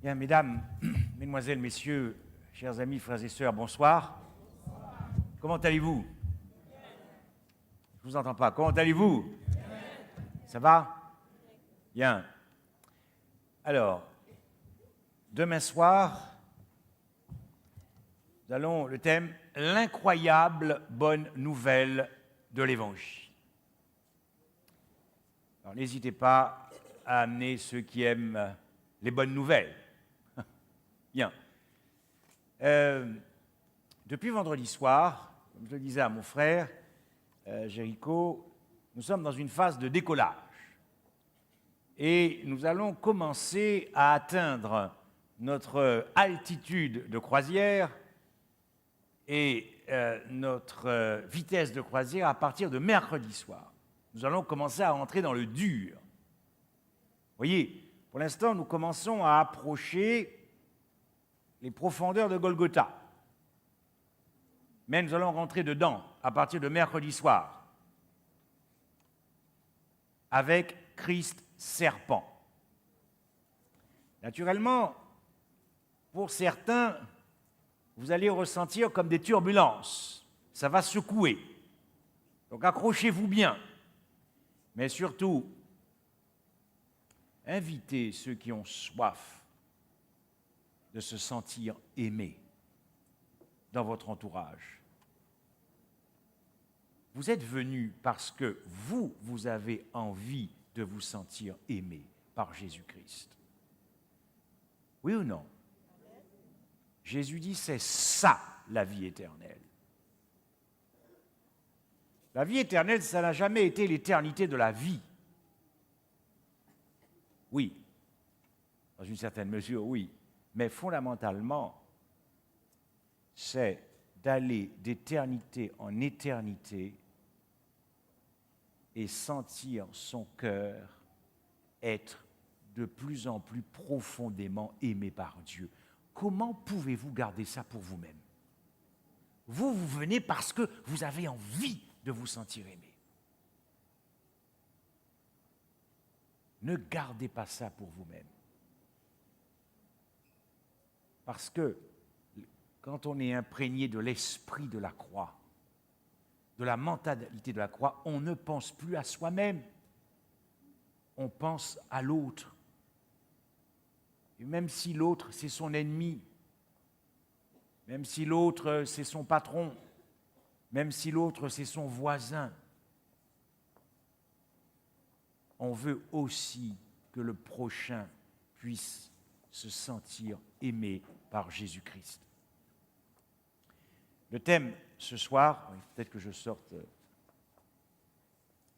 Bien, mesdames, mesdemoiselles, messieurs, chers amis, frères et sœurs, bonsoir. Comment allez-vous? Je ne vous entends pas. Comment allez-vous? Ça va? Bien. Alors, demain soir, nous allons le thème « L'incroyable bonne nouvelle de l'Évangile ». Alors, n'hésitez pas à amener ceux qui aiment les bonnes nouvelles. Bien. Depuis vendredi soir, comme je le disais à mon frère, Jéricho, nous sommes dans une phase de décollage. Et nous allons commencer à atteindre notre altitude de croisière et notre vitesse de croisière à partir de mercredi soir. Nous allons commencer à entrer dans le dur. Vous voyez, pour l'instant, nous commençons à approcher les profondeurs de Golgotha. Mais nous allons rentrer dedans à partir de mercredi soir avec Christ serpent. Naturellement, pour certains, vous allez ressentir comme des turbulences. Ça va secouer. Donc accrochez-vous bien. Mais surtout, invitez ceux qui ont soif de se sentir aimés dans votre entourage. Vous êtes venus parce que vous avez envie de vous sentir aimé par Jésus-Christ. Oui ou non? Jésus dit, c'est ça la vie éternelle. La vie éternelle, ça n'a jamais été l'éternité de la vie. Oui, dans une certaine mesure, oui. Mais fondamentalement, c'est d'aller d'éternité en éternité et sentir son cœur être de plus en plus profondément aimé par Dieu. Comment pouvez-vous garder ça pour vous-même? Vous venez parce que vous avez envie de vous sentir aimé. Ne gardez pas ça pour vous-même. Parce que quand on est imprégné de l'esprit de la croix, de la mentalité de la croix, on ne pense plus à soi-même, on pense à l'autre. Et même si l'autre, c'est son ennemi, même si l'autre, c'est son patron, même si l'autre, c'est son voisin, on veut aussi que le prochain puisse se sentir aimé par Jésus-Christ. Le thème ce soir, peut-être que je sorte,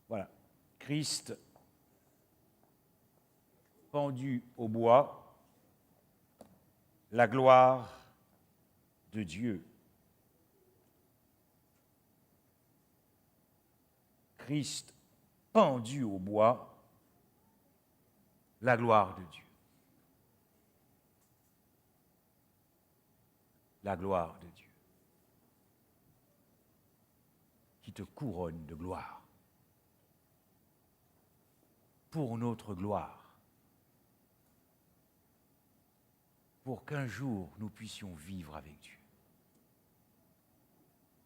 voilà, Christ pendu au bois, la gloire de Dieu. Christ pendu au bois, la gloire de Dieu. La gloire de Dieu, qui te couronne de gloire, pour notre gloire, pour qu'un jour nous puissions vivre avec Dieu.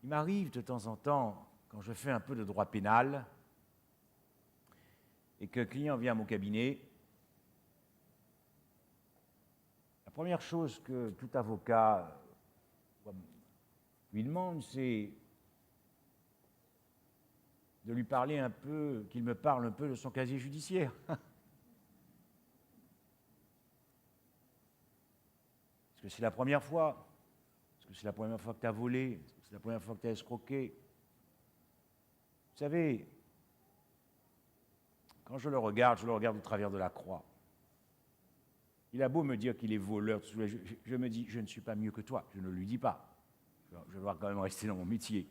Il m'arrive de temps en temps, quand je fais un peu de droit pénal, et qu'un client vient à mon cabinet, la première chose que tout avocat lui demande, c'est de lui parler un peu, qu'il me parle un peu de son casier judiciaire. Est-ce que c'est la première fois? Est-ce que c'est la première fois que tu as volé? Est-ce que c'est la première fois que tu as escroqué? Vous savez, quand je le regarde au travers de la croix. Il a beau me dire qu'il est voleur, je me dis, je ne suis pas mieux que toi, je ne lui dis pas. Je dois quand même rester dans mon métier.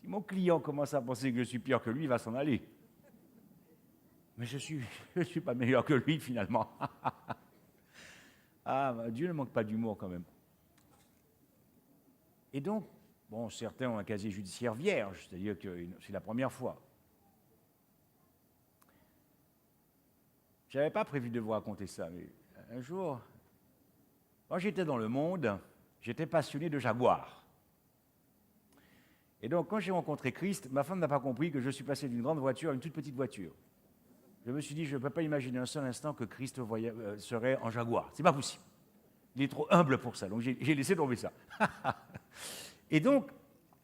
Si mon client commence à penser que je suis pire que lui, il va s'en aller. Mais je suis pas meilleur que lui, finalement. Ah, Dieu ne manque pas d'humour, quand même. Et donc, bon, certains ont un casier judiciaire vierge, c'est-à-dire que c'est la première fois. Je n'avais pas prévu de vous raconter ça, mais un jour, quand j'étais dans le monde, j'étais passionné de jaguars. Et donc, quand j'ai rencontré Christ, ma femme n'a pas compris que je suis passé d'une grande voiture à une toute petite voiture. Je me suis dit, je ne peux pas imaginer un seul instant que Christ serait en jaguar. C'est pas possible. Il est trop humble pour ça. Donc, j'ai laissé tomber ça. Et donc,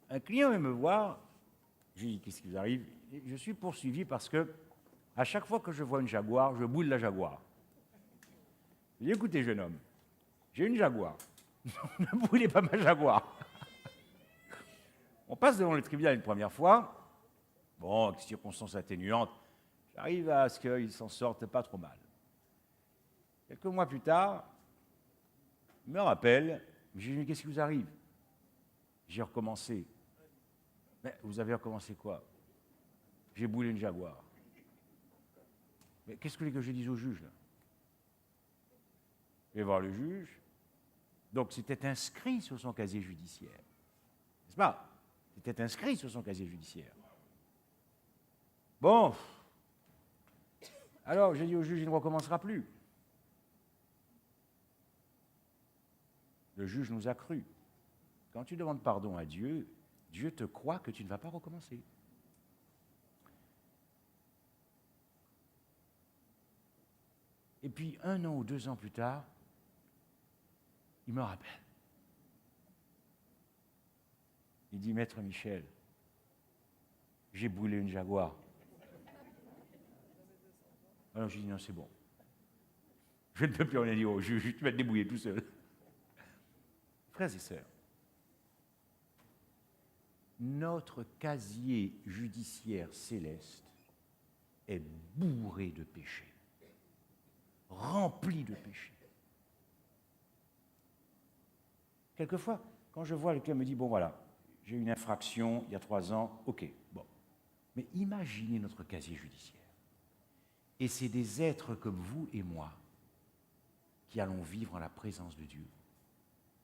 un client vient me voir. Je lui dis, qu'est-ce qui vous arrive? Je suis poursuivi parce que, à chaque fois que je vois une jaguar, je boule la jaguar. Je lui dis, écoutez, jeune homme, j'ai une jaguar. Ne boulez pas ma jaguar. On passe devant le tribunal une première fois. Bon, circonstances atténuantes. J'arrive à ce qu'il s'en sorte pas trop mal. Quelques mois plus tard, il me rappelle. J'ai dit, mais qu'est-ce qui vous arrive? J'ai recommencé. Mais vous avez recommencé quoi? J'ai boulé une jaguar. Mais qu'est-ce que vous voulez que je dise au juge, là? Je vais voir le juge. Donc, c'était inscrit sur son casier judiciaire. N'est-ce pas? C'était inscrit sur son casier judiciaire. Bon. Alors, j'ai dit au juge, il ne recommencera plus. Le juge nous a cru. Quand tu demandes pardon à Dieu, Dieu te croit que tu ne vas pas recommencer. Et puis, 1 an ou 2 ans plus tard, il me rappelle. Il dit, Maître Michel, j'ai brûlé une jaguar. Alors je dis, non, c'est bon. Je ne peux plus rien dire au juge, tu vas te débrouiller tout seul. Frères et sœurs, notre casier judiciaire céleste est bourré de péchés, rempli de péchés. Quelquefois, quand je vois quelqu'un me dit, bon voilà, j'ai eu une infraction il y a 3 ans, ok, bon. Mais imaginez notre casier judiciaire. Et c'est des êtres comme vous et moi qui allons vivre en la présence de Dieu.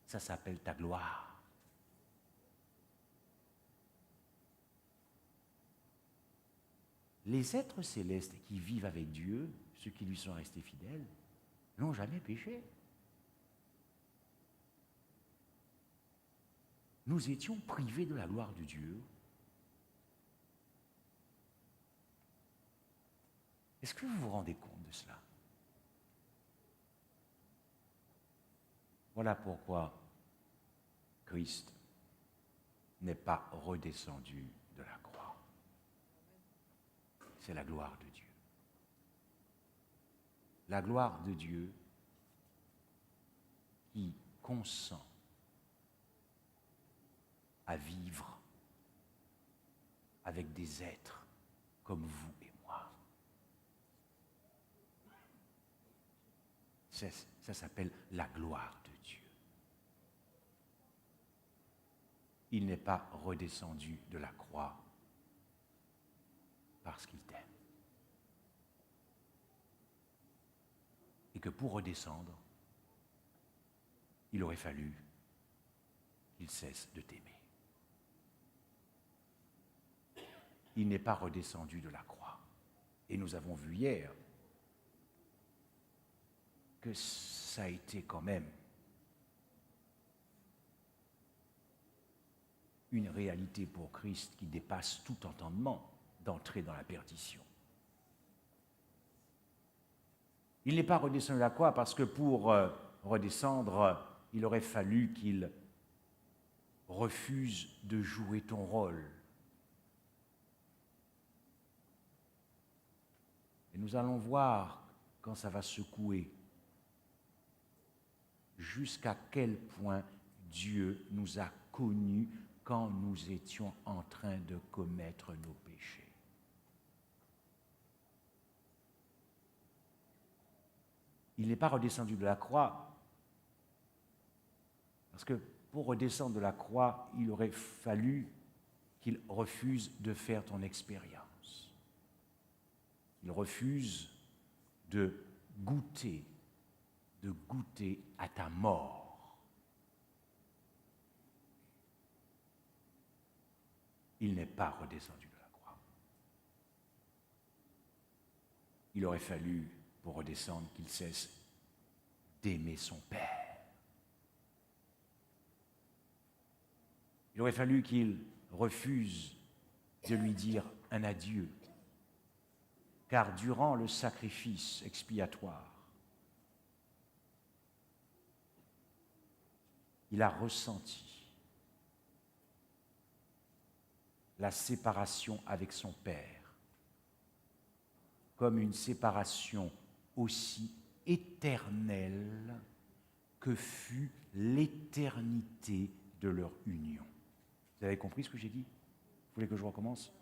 Ça s'appelle ta gloire. Les êtres célestes qui vivent avec Dieu, ceux qui lui sont restés fidèles, n'ont jamais péché. Nous étions privés de la gloire de Dieu. Est-ce que vous vous rendez compte de cela? Voilà pourquoi Christ n'est pas redescendu de la croix. C'est la gloire de Dieu. La gloire de Dieu qui consent à vivre avec des êtres comme vous et moi. Ça s'appelle la gloire de Dieu. Il n'est pas redescendu de la croix parce qu'il t'aime. Et que pour redescendre, il aurait fallu qu'il cesse de t'aimer. Il n'est pas redescendu de la croix. Et nous avons vu hier que ça a été quand même une réalité pour Christ qui dépasse tout entendement d'entrer dans la perdition. Il n'est pas redescendu de la croix parce que pour redescendre, il aurait fallu qu'il refuse de jouer ton rôle. Et nous allons voir quand ça va secouer jusqu'à quel point Dieu nous a connus quand nous étions en train de commettre nos péchés. Il n'est pas redescendu de la croix, parce que pour redescendre de la croix, il aurait fallu qu'il refuse de faire ton expérience. Il refuse de goûter à ta mort. Il n'est pas redescendu de la croix. Il aurait fallu pour redescendre qu'il cesse d'aimer son Père. Il aurait fallu qu'il refuse de lui dire un adieu, car durant le sacrifice expiatoire, il a ressenti la séparation avec son Père comme une séparation aussi éternelle que fut l'éternité de leur union. Vous avez compris ce que j'ai dit? Vous voulez que je recommence?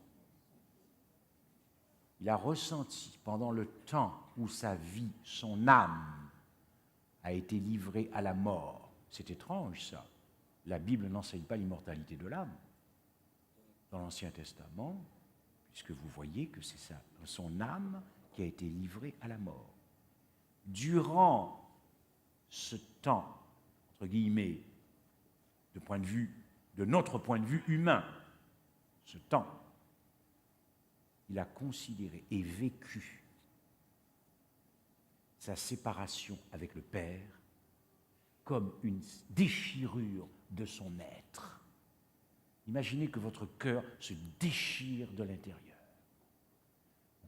Il a ressenti pendant le temps où sa vie, son âme, a été livrée à la mort. C'est étrange ça. La Bible n'enseigne pas l'immortalité de l'âme dans l'Ancien Testament, puisque vous voyez que c'est ça, son âme qui a été livrée à la mort. Durant ce temps, entre guillemets, de notre point de vue humain, ce temps, il a considéré et vécu sa séparation avec le Père comme une déchirure de son être. Imaginez que votre cœur se déchire de l'intérieur,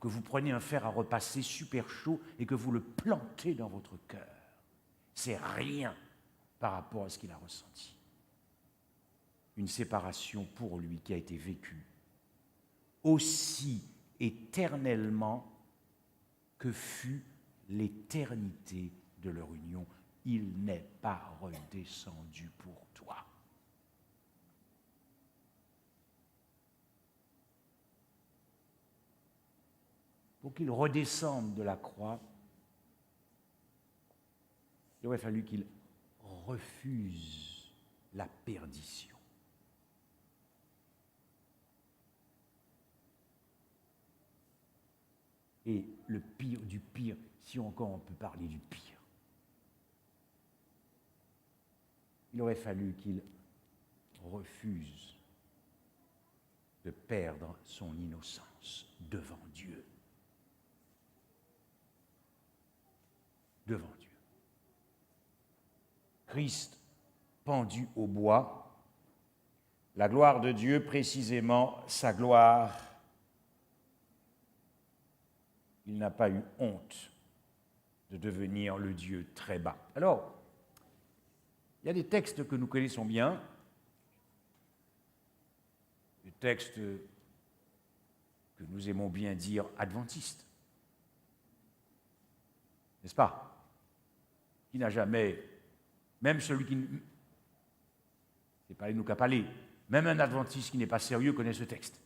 que vous prenez un fer à repasser super chaud et que vous le plantez dans votre cœur. C'est rien par rapport à ce qu'il a ressenti. Une séparation pour lui qui a été vécue aussi éternellement que fut l'éternité de leur union. Il n'est pas redescendu pour toi. Pour qu'il redescende de la croix, il aurait fallu qu'il refuse la perdition. Et le pire du pire, si encore on peut parler du pire, il aurait fallu qu'il refuse de perdre son innocence devant Dieu. Devant Dieu. Christ pendu au bois, la gloire de Dieu, précisément sa gloire, il n'a pas eu honte de devenir le Dieu très bas. Alors, il y a des textes que nous connaissons bien, des textes que nous aimons bien dire adventistes, n'est-ce pas? Qui n'a jamais, même celui qui, c'est pas les nous qu'à parler, même un adventiste qui n'est pas sérieux connaît ce texte.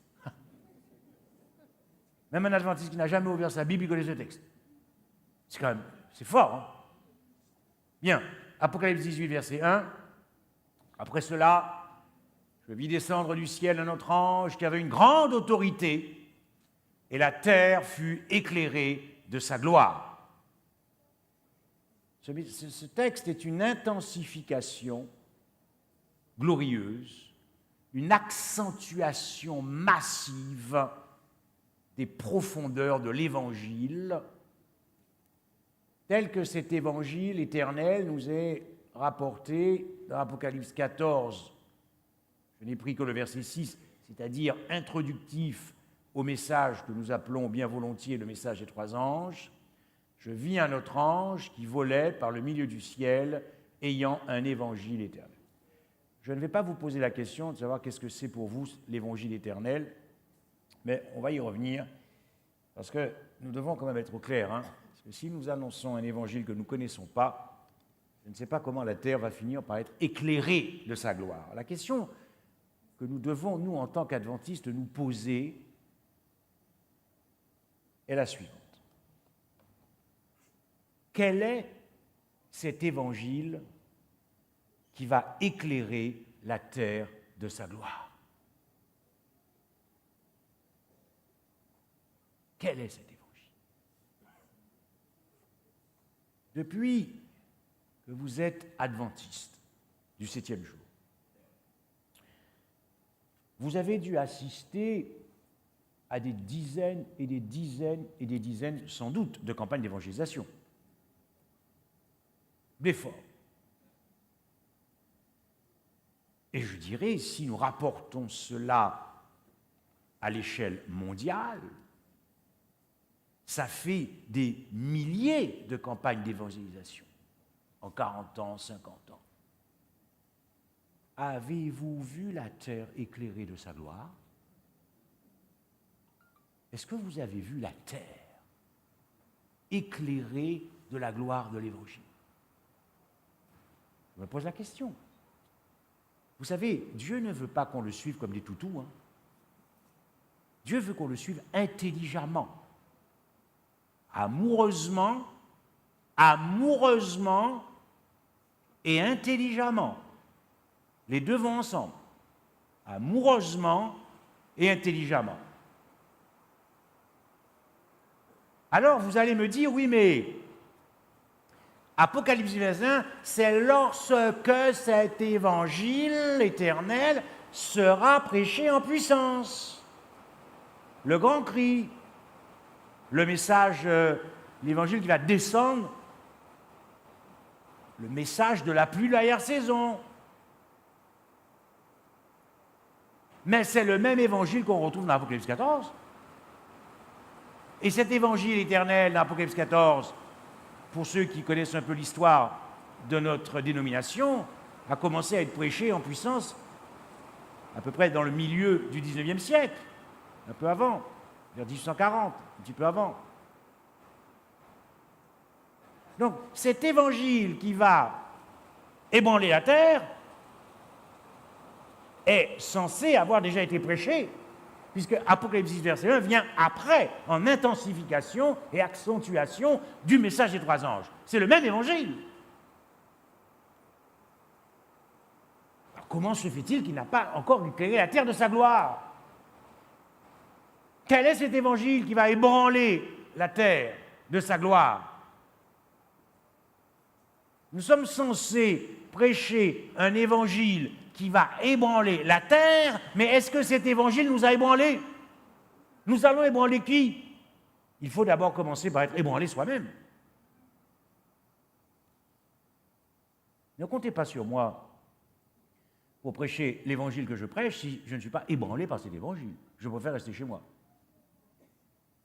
Même un adventiste qui n'a jamais ouvert sa Bible, il connaît ce texte. C'est quand même, c'est fort, hein? Bien, Apocalypse 18, verset 1. Après cela, je vis descendre du ciel un autre ange qui avait une grande autorité, et la terre fut éclairée de sa gloire. Ce texte est une intensification glorieuse, une accentuation massive des profondeurs de l'Évangile, tel que cet Évangile éternel nous est rapporté dans Apocalypse 14. Je n'ai pris que le verset 6, c'est-à-dire introductif au message que nous appelons bien volontiers le message des trois anges. Je vis un autre ange qui volait par le milieu du ciel, ayant un évangile éternel. Je ne vais pas vous poser la question de savoir qu'est-ce que c'est pour vous l'évangile éternel, mais on va y revenir, parce que nous devons quand même être au clair, hein, parce que si nous annonçons un évangile que nous ne connaissons pas, je ne sais pas comment la terre va finir par être éclairée de sa gloire. La question que nous devons, nous, en tant qu'adventistes, nous poser est la suivante. Quel est cet évangile qui va éclairer la terre de sa gloire? Quel est cet évangile? Depuis que vous êtes adventiste du 7e jour, vous avez dû assister à des dizaines et des dizaines et des dizaines, sans doute, de campagnes d'évangélisation, d'efforts. Et je dirais, si nous rapportons cela à l'échelle mondiale, ça fait des milliers de campagnes d'évangélisation en 40 ans, 50 ans. Avez-vous vu la terre éclairée de sa gloire? Est-ce que vous avez vu la terre éclairée de la gloire de l'Évangile? Je me pose la question. Vous savez, Dieu ne veut pas qu'on le suive comme des toutous. Dieu veut qu'on le suive intelligemment, amoureusement et intelligemment. Les deux vont ensemble, amoureusement et intelligemment. Alors vous allez me dire, oui, mais Apocalypse 21, c'est lorsque cet évangile éternel sera prêché en puissance. Le grand cri, le message, l'évangile qui va descendre, le message de la pluie de l'arrière-saison. Mais c'est le même évangile qu'on retrouve dans l'Apocalypse 14. Et cet évangile éternel dans l'Apocalypse 14, pour ceux qui connaissent un peu l'histoire de notre dénomination, a commencé à être prêché en puissance à peu près dans le milieu du XIXe siècle, un peu avant, vers 1840, un petit peu avant. Donc cet évangile qui va ébranler la terre est censé avoir déjà été prêché, puisque Apocalypse 10, verset 1 vient après, en intensification et accentuation du message des trois anges. C'est le même évangile. Alors, comment se fait-il qu'il n'a pas encore éclairé la terre de sa gloire? Quel est cet évangile qui va ébranler la terre de sa gloire? Nous sommes censés prêcher un évangile qui va ébranler la terre, mais est-ce que cet évangile nous a ébranlés? Nous allons ébranler qui? Il faut d'abord commencer par être ébranlé soi-même. Ne comptez pas sur moi pour prêcher l'évangile que je prêche si je ne suis pas ébranlé par cet évangile. Je préfère rester chez moi.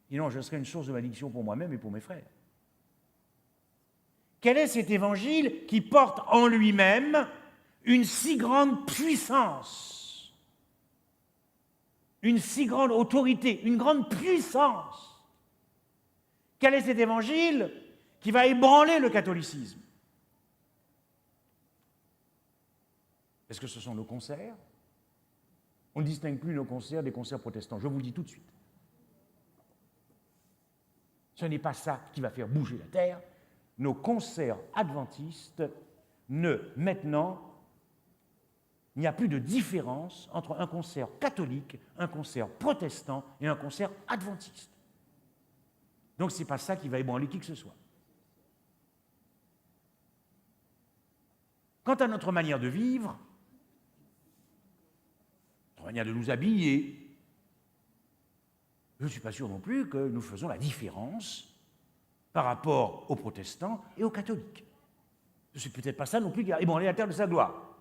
Sinon, je serai une source de malédiction pour moi-même et pour mes frères. Quel est cet évangile qui porte en lui-même une si grande puissance, une si grande autorité, une grande puissance? Quel est cet évangile qui va ébranler le catholicisme? Est-ce que ce sont nos concerts? On ne distingue plus nos concerts des concerts protestants, je vous le dis tout de suite. Ce n'est pas ça qui va faire bouger la terre. Nos concerts adventistes, maintenant, il n'y a plus de différence entre un concert catholique, un concert protestant et un concert adventiste. Donc ce n'est pas ça qui va ébranler qui que ce soit. Quant à notre manière de vivre, notre manière de nous habiller, je ne suis pas sûr non plus que nous faisons la différence par rapport aux protestants et aux catholiques. Ce n'est peut-être pas ça non plus qui a ébranlé la terre de sa gloire.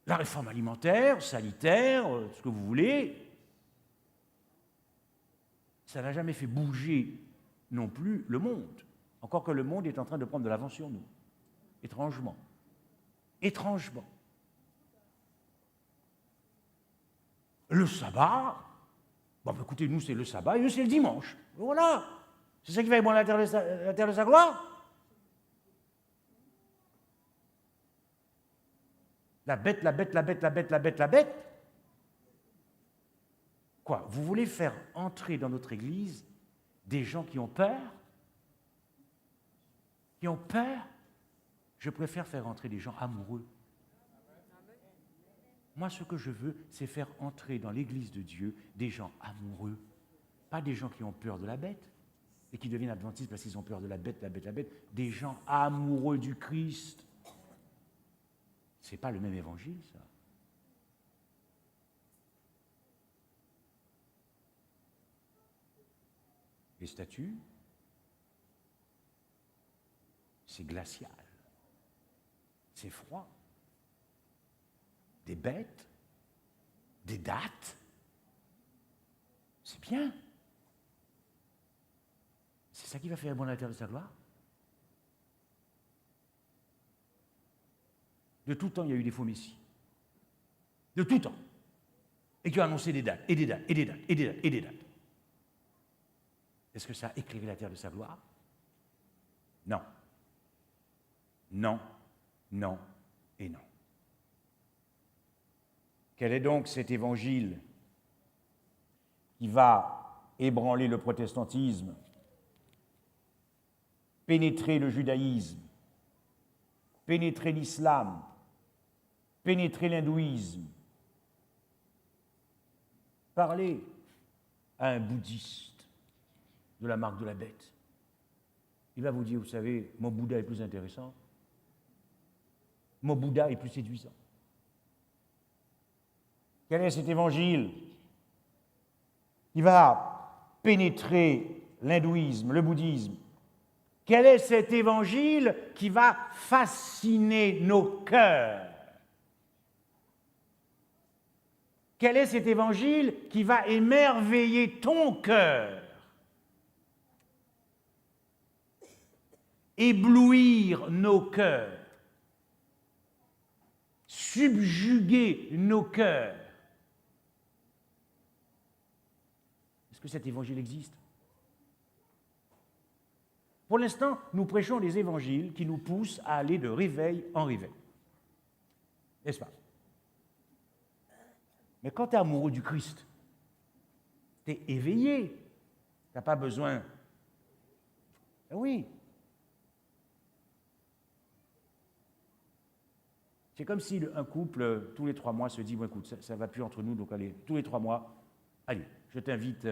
La réforme alimentaire, sanitaire, ce que vous voulez, ça n'a jamais fait bouger non plus le monde. Encore que le monde est en train de prendre de l'avance sur nous. Étrangement. Étrangement. Le sabbat, bon, écoutez, nous c'est le sabbat et eux c'est le dimanche. Voilà. C'est ça qui va ébranler la terre de sa gloire. La bête, la bête, la bête, la bête, la bête, la bête. Quoi? Vous voulez faire entrer dans notre Église des gens qui ont peur? Qui ont peur? Je préfère faire entrer des gens amoureux. Moi, ce que je veux, c'est faire entrer dans l'Église de Dieu des gens amoureux. Pas des gens qui ont peur de la bête et qui deviennent adventistes parce qu'ils ont peur de la bête, la bête, la bête. Des gens amoureux du Christ. Ce n'est pas le même évangile, ça. des statues, c'est glacial, c'est froid, des bêtes, des dates, c'est bien. C'est ça qui va faire ébranler la terre de sa gloire. De tout temps, il y a eu des faux messies. De tout temps. Et qui ont annoncé des dates, et des dates, et des dates, et des dates, et des dates. Est-ce que ça a éclairé la terre de sa gloire? Non. Non, non et non. Quel est donc cet évangile qui va ébranler le protestantisme, pénétrer le judaïsme, pénétrer l'islam, pénétrer l'hindouisme, parler à un bouddhiste de la marque de la bête? Il va vous dire, vous savez, mon Bouddha est plus intéressant, mon Bouddha est plus séduisant. Quel est cet évangile qui va pénétrer l'hindouisme, le bouddhisme? Quel est cet évangile qui va fasciner nos cœurs? Quel est cet évangile qui va émerveiller ton cœur? Éblouir nos cœurs, subjuguer nos cœurs. Est-ce que cet évangile existe? Pour l'instant, nous prêchons des évangiles qui nous poussent à aller de réveil en réveil. N'est-ce pas? Mais quand tu es amoureux du Christ, tu es éveillé. Tu n'as pas besoin. Oui. C'est comme si un couple, tous les 3 mois, se dit, bon, écoute, ça ne va plus entre nous, donc allez, tous les 3 mois, allez, je t'invite,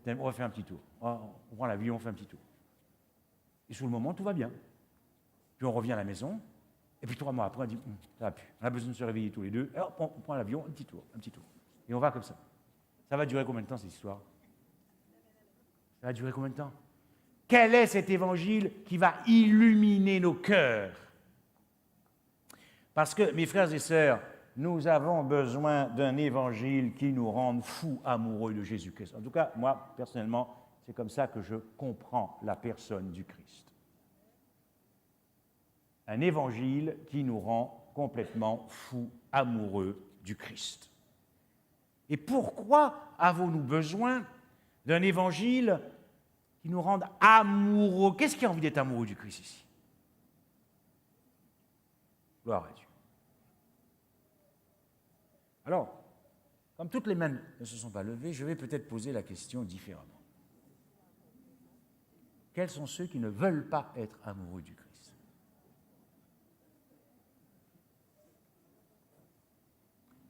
on va faire un petit tour. On prend l'avion, on fait un petit tour. Et sur le moment, tout va bien. Puis on revient à la maison, et puis 3 mois après, on dit, ça va plus. On a besoin de se réveiller tous les deux, et hop, on prend l'avion, un petit tour. Et on va comme ça. Ça va durer combien de temps, cette histoire? Ça va durer combien de temps? Quel est cet évangile qui va illuminer nos cœurs? Parce que, mes frères et sœurs, nous avons besoin d'un évangile qui nous rende fous amoureux de Jésus-Christ. En tout cas, moi, personnellement, c'est comme ça que je comprends la personne du Christ. Un évangile qui nous rend complètement fous amoureux du Christ. Et pourquoi avons-nous besoin d'un évangile qui nous rende amoureux? Qu'est-ce qui a envie d'être amoureux du Christ ici? Gloire à Dieu. Alors, comme toutes les mains ne se sont pas levées, je vais peut-être poser la question différemment. Quels sont ceux qui ne veulent pas être amoureux du Christ?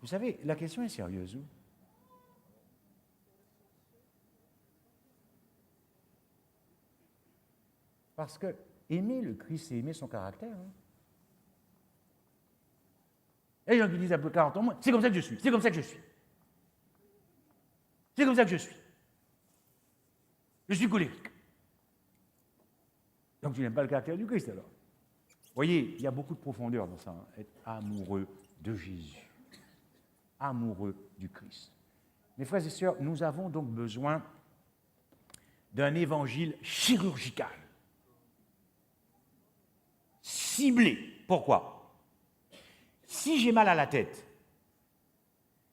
Vous savez, la question est sérieuse. Parce que aimer le Christ, c'est aimer son caractère. Et les gens qui disent après 40 ans, c'est comme ça que je suis, c'est comme ça que je suis. C'est comme ça que je suis. Je suis colérique. Donc tu n'aimes pas le caractère du Christ alors. Vous voyez, il y a beaucoup de profondeur dans ça, être amoureux de Jésus, amoureux du Christ. Mes frères et sœurs, nous avons donc besoin d'un évangile chirurgical, ciblé. Pourquoi? Si j'ai mal à la tête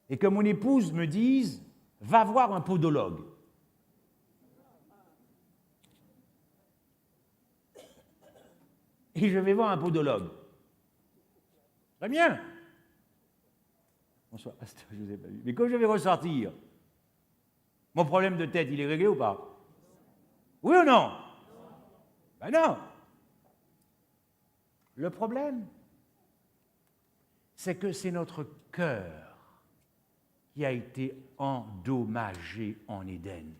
et que mon épouse me dise « va voir un podologue », et je vais voir un podologue. Très bien. Bonsoir, pasteur, je ne vous ai pas vu. Mais quand je vais ressortir, mon problème de tête, il est réglé ou pas? Oui ou non? Ben non. Le problème, c'est que c'est notre cœur qui a été endommagé en Éden.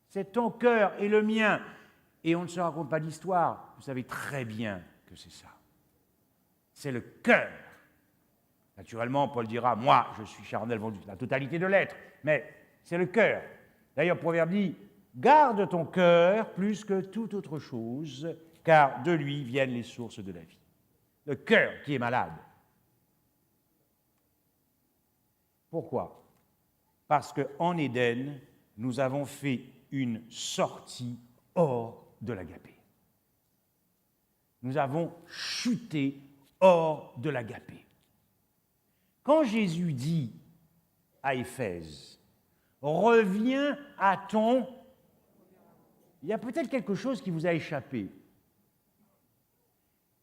C'est ton cœur et le mien. Et on ne se raconte pas d'histoire. Vous savez très bien que c'est ça. C'est le cœur. Naturellement, Paul dira, moi, je suis charnel vendu, la totalité de l'être. Mais c'est le cœur. D'ailleurs, Proverbe dit, garde ton cœur plus que toute autre chose, car de lui viennent les sources de la vie. Le cœur qui est malade. Pourquoi? Parce qu'en Éden, nous avons fait une sortie hors de l'agapé. Nous avons chuté hors de l'agapé. Quand Jésus dit à Éphèse, reviens à ton... Il y a peut-être quelque chose qui vous a échappé.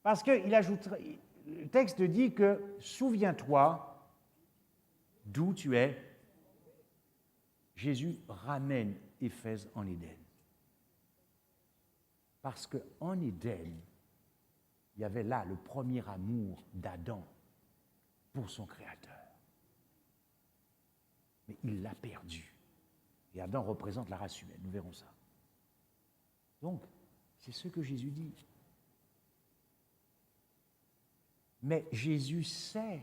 Parce que le texte dit que souviens-toi d'où tu es. Jésus ramène Éphèse en Éden. Parce qu'en Éden, il y avait là le premier amour d'Adam pour son Créateur. Mais il l'a perdu. Et Adam représente la race humaine, nous verrons ça. Donc, c'est ce que Jésus dit. Mais Jésus sait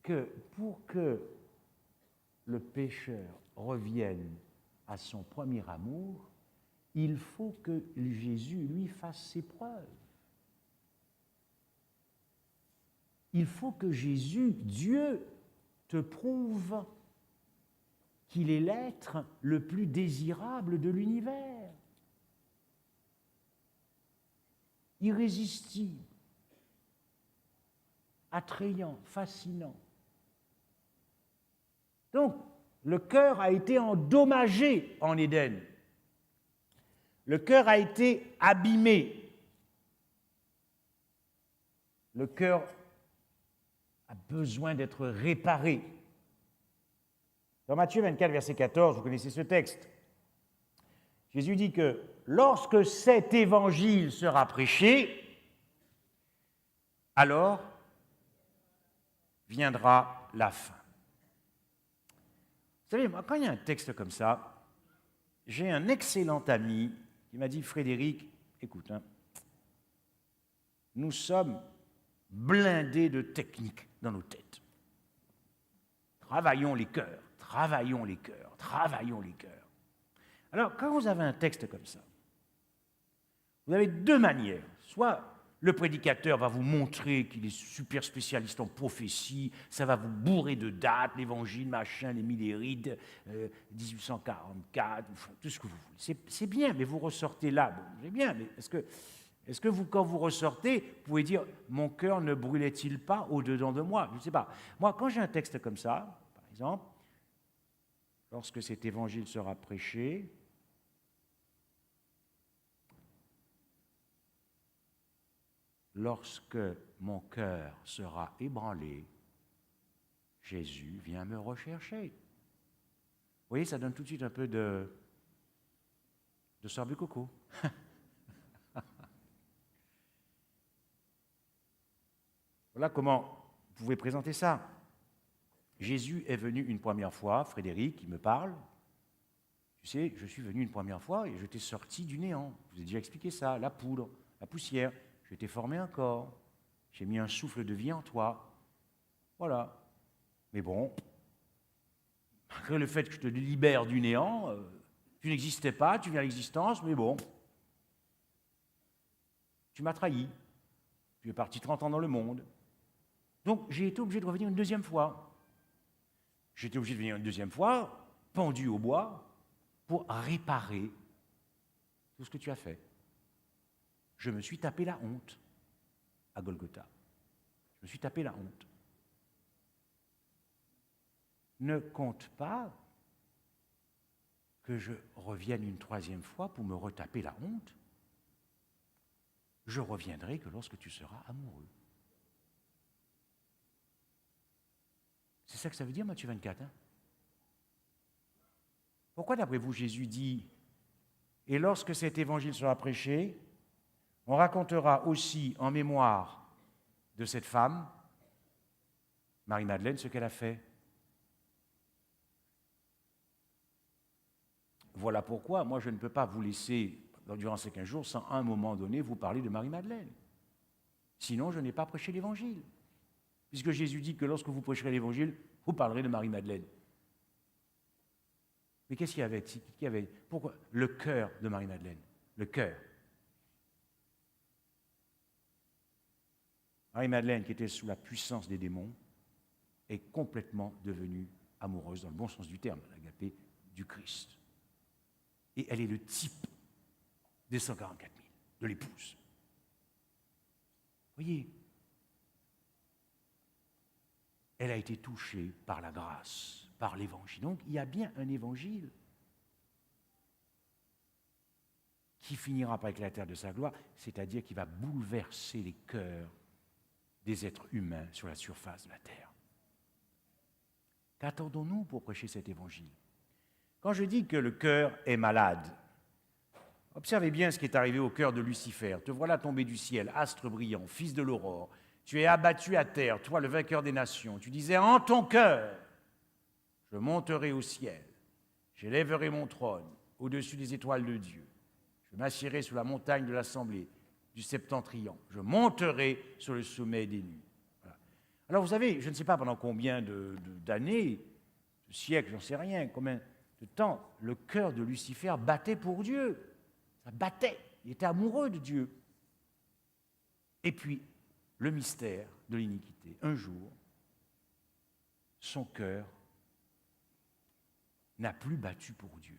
que pour que le pécheur revienne à son premier amour, il faut que Jésus lui fasse ses preuves. Il faut que Jésus, Dieu, te prouve qu'il est l'être le plus désirable de l'univers. Irrésistible, attrayant, fascinant. Donc, le cœur a été endommagé en Éden. Le cœur a été abîmé. Le cœur a besoin d'être réparé. Dans Matthieu 24, verset 14, vous connaissez ce texte. Jésus dit que lorsque cet évangile sera prêché, alors viendra la fin. Vous savez, moi, quand il y a un texte comme ça, j'ai un excellent ami qui m'a dit, Frédéric, écoute, nous sommes blindés de techniques dans nos têtes. Travaillons les cœurs, travaillons les cœurs, travaillons les cœurs. Alors, quand vous avez un texte comme ça, vous avez deux manières. Soit le prédicateur va vous montrer qu'il est super spécialiste en prophétie, ça va vous bourrer de dates, l'évangile, machin, les millérides, 1844, tout ce que vous voulez. C'est bien, mais vous ressortez là. Bon, c'est bien, mais est-ce que vous, quand vous ressortez, vous pouvez dire « mon cœur ne brûlait-il pas au-dedans de moi ?» Je ne sais pas. Moi, quand j'ai un texte comme ça, par exemple, lorsque cet évangile sera prêché, lorsque mon cœur sera ébranlé, Jésus vient me rechercher. Vous voyez, ça donne tout de suite un peu de sorbe coco. Voilà comment vous pouvez présenter ça. Jésus est venu une première fois, Frédéric, il me parle. Tu sais, je suis venu une première fois et je t'ai sorti du néant. Je vous ai déjà expliqué ça, la poudre, la poussière. Je t'ai formé un corps. J'ai mis un souffle de vie en toi. Voilà. Mais bon, malgré le fait que je te libère du néant, tu n'existais pas, tu viens à l'existence, mais bon, tu m'as trahi. Tu es parti 30 ans dans le monde. Donc, j'ai été obligé de revenir une deuxième fois. J'ai été obligé de venir une deuxième fois, pendu au bois, pour réparer tout ce que tu as fait. Je me suis tapé la honte à Golgotha. Je me suis tapé la honte. Ne compte pas que je revienne une troisième fois pour me retaper la honte. Je reviendrai que lorsque tu seras amoureux. C'est ça que ça veut dire, Matthieu 24. Pourquoi, d'après vous, Jésus dit « Et lorsque cet évangile sera prêché, on racontera aussi en mémoire de cette femme, Marie-Madeleine, ce qu'elle a fait. » Voilà pourquoi, moi, je ne peux pas vous laisser, durant ces 15 jours, sans à un moment donné vous parler de Marie-Madeleine. Sinon, je n'ai pas prêché l'Évangile. Puisque Jésus dit que lorsque vous prêcherez l'Évangile, vous parlerez de Marie-Madeleine. Mais qu'est-ce qu'il y avait? Pourquoi? Le cœur de Marie-Madeleine. Le cœur. Marie-Madeleine, qui était sous la puissance des démons, est complètement devenue amoureuse, dans le bon sens du terme, l'agapé, du Christ. Et elle est le type des 144 000, de l'épouse. Voyez, elle a été touchée par la grâce, par l'évangile. Donc, il y a bien un évangile qui finira par éclater de sa gloire, c'est-à-dire qui va bouleverser les cœurs des êtres humains sur la surface de la terre. Qu'attendons-nous pour prêcher cet évangile? Quand je dis que le cœur est malade, observez bien ce qui est arrivé au cœur de Lucifer. Te voilà tombé du ciel, astre brillant, fils de l'aurore. Tu es abattu à terre, toi le vainqueur des nations. Tu disais en ton cœur, je monterai au ciel, j'élèverai mon trône au-dessus des étoiles de Dieu. Je m'assiérai sur la montagne de l'assemblée du septentrion. Je monterai sur le sommet des nues. Voilà. Alors vous savez, je ne sais pas pendant combien d'années, de siècles, j'en sais rien, combien de temps, le cœur de Lucifer battait pour Dieu. Ça battait, il était amoureux de Dieu. Et puis, le mystère de l'iniquité. Un jour, son cœur n'a plus battu pour Dieu,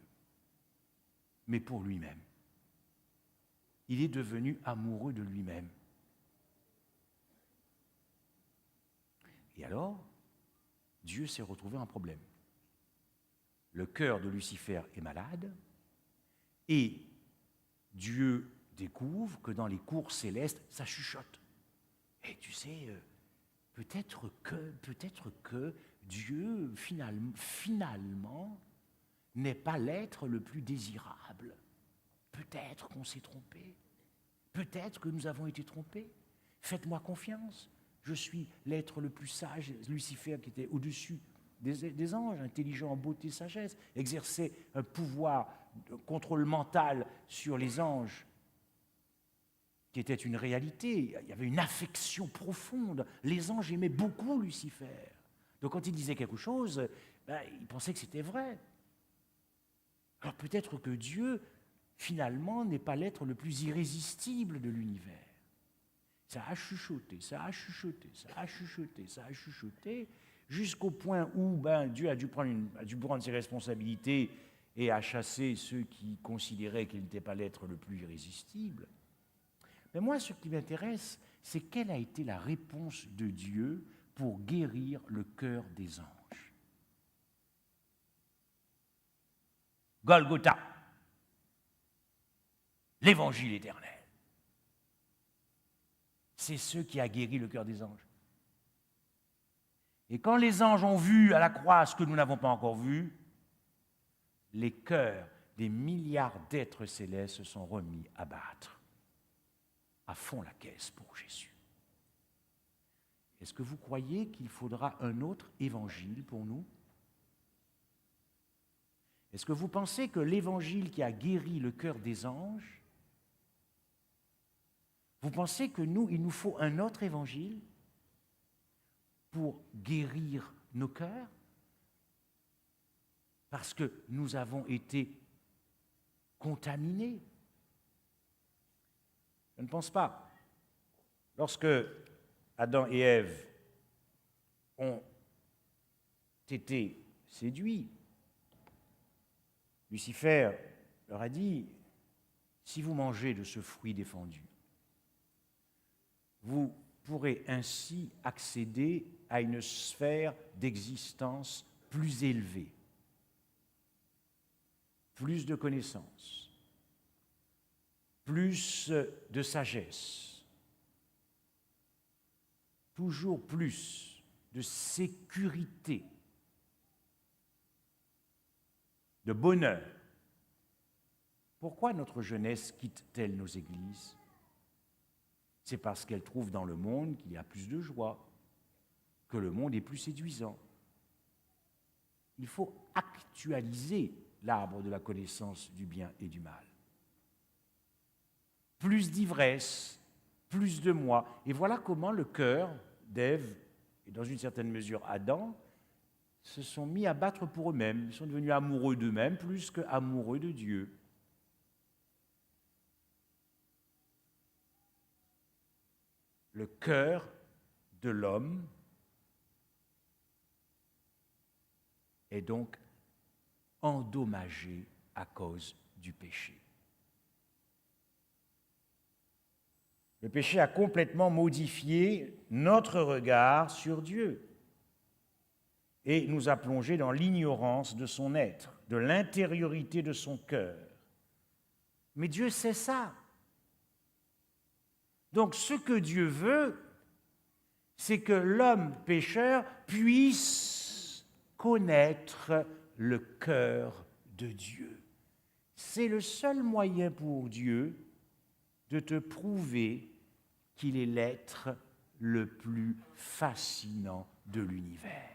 mais pour lui-même. Il est devenu amoureux de lui-même. Et alors, Dieu s'est retrouvé un problème. Le cœur de Lucifer est malade, et Dieu découvre que dans les cours célestes, ça chuchote. Et tu sais, peut-être que Dieu, finalement, n'est pas l'être le plus désirable. Peut-être qu'on s'est trompé. Peut-être que nous avons été trompés. Faites-moi confiance. Je suis l'être le plus sage, Lucifer, qui était au-dessus des anges, intelligent en beauté et sagesse, exerçait un pouvoir de contrôle mental sur les anges, qui était une réalité. Il y avait une affection profonde. Les anges aimaient beaucoup Lucifer. Donc quand il disait quelque chose, ils pensaient que c'était vrai. Alors peut-être que Dieu, finalement, n'est pas l'être le plus irrésistible de l'univers. Ça a chuchoté, ça a chuchoté, ça a chuchoté, ça a chuchoté, jusqu'au point où Dieu a dû prendre ses responsabilités et a chassé ceux qui considéraient qu'il n'était pas l'être le plus irrésistible. Mais moi, ce qui m'intéresse, c'est quelle a été la réponse de Dieu pour guérir le cœur des anges. Golgotha, l'évangile éternel. C'est ce qui a guéri le cœur des anges. Et quand les anges ont vu à la croix ce que nous n'avons pas encore vu, les cœurs des milliards d'êtres célestes se sont remis à battre à fond la caisse pour Jésus. Est-ce que vous croyez qu'il faudra un autre évangile pour nous? Est-ce que vous pensez que l'évangile qui a guéri le cœur des anges, vous pensez que il nous faut un autre évangile pour guérir nos cœurs? Parce que nous avons été contaminés. Je ne pense pas. Lorsque Adam et Ève ont été séduits, Lucifer leur a dit, si vous mangez de ce fruit défendu, vous pourrez ainsi accéder à une sphère d'existence plus élevée, plus de connaissances, plus de sagesse, toujours plus de sécurité, de bonheur. Pourquoi notre jeunesse quitte-t-elle nos églises? C'est parce qu'elle trouve dans le monde qu'il y a plus de joie, que le monde est plus séduisant. Il faut actualiser l'arbre de la connaissance du bien et du mal. Plus d'ivresse, plus de moi. Et voilà comment le cœur d'Ève, et dans une certaine mesure Adam, se sont mis à battre pour eux-mêmes. Ils sont devenus amoureux d'eux-mêmes plus qu'amoureux de Dieu. Le cœur de l'homme est donc endommagé à cause du péché. Le péché a complètement modifié notre regard sur Dieu et nous a plongés dans l'ignorance de son être, de l'intériorité de son cœur. Mais Dieu sait ça. Donc ce que Dieu veut, c'est que l'homme pécheur puisse connaître le cœur de Dieu. C'est le seul moyen pour Dieu de te prouver qu'il est l'être le plus fascinant de l'univers.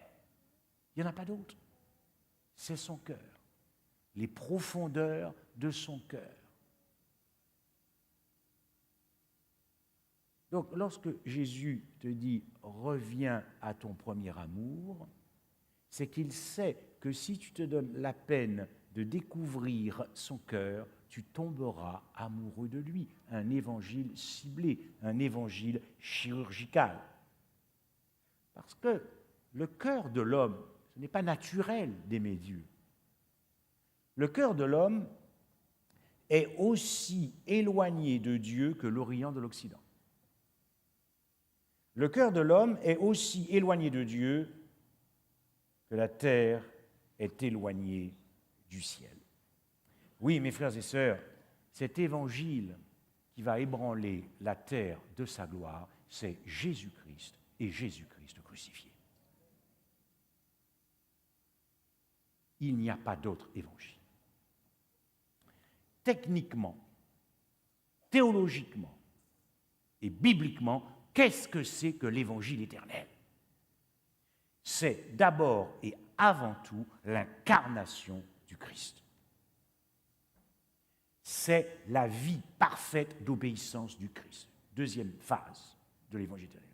Il n'y en a pas d'autre. C'est son cœur, les profondeurs de son cœur. Donc, lorsque Jésus te dit « reviens à ton premier amour », c'est qu'il sait que si tu te donnes la peine de découvrir son cœur, tu tomberas amoureux de lui. Un évangile ciblé, un évangile chirurgical. Parce que le cœur de l'homme, ce n'est pas naturel d'aimer Dieu. Le cœur de l'homme est aussi éloigné de Dieu que l'Orient de l'Occident. Le cœur de l'homme est aussi éloigné de Dieu que la terre est éloignée du ciel. Oui, mes frères et sœurs, cet évangile qui va ébranler la terre de sa gloire, c'est Jésus-Christ et Jésus-Christ crucifié. Il n'y a pas d'autre évangile. Techniquement, théologiquement et bibliquement, qu'est-ce que c'est que l'évangile éternel? C'est d'abord et avant tout l'incarnation du Christ. C'est la vie parfaite d'obéissance du Christ. Deuxième phase de l'évangile éternel.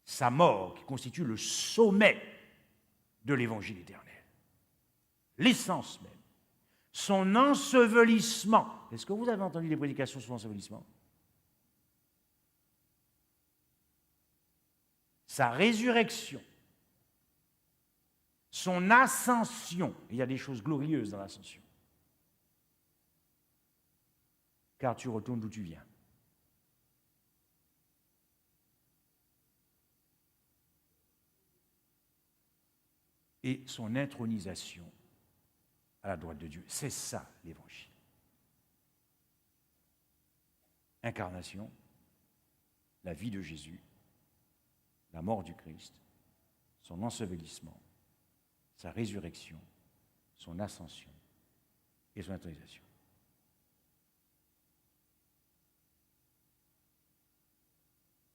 Sa mort qui constitue le sommet de l'évangile éternel. L'essence même. Son ensevelissement. Est-ce que vous avez entendu des prédications sur l'ensevelissement? Sa résurrection. Son ascension. Il y a des choses glorieuses dans l'ascension. Car tu retournes d'où tu viens. Et son intronisation à la droite de Dieu. C'est ça, l'Évangile. Incarnation, la vie de Jésus, la mort du Christ, son ensevelissement, sa résurrection, son ascension et son intronisation.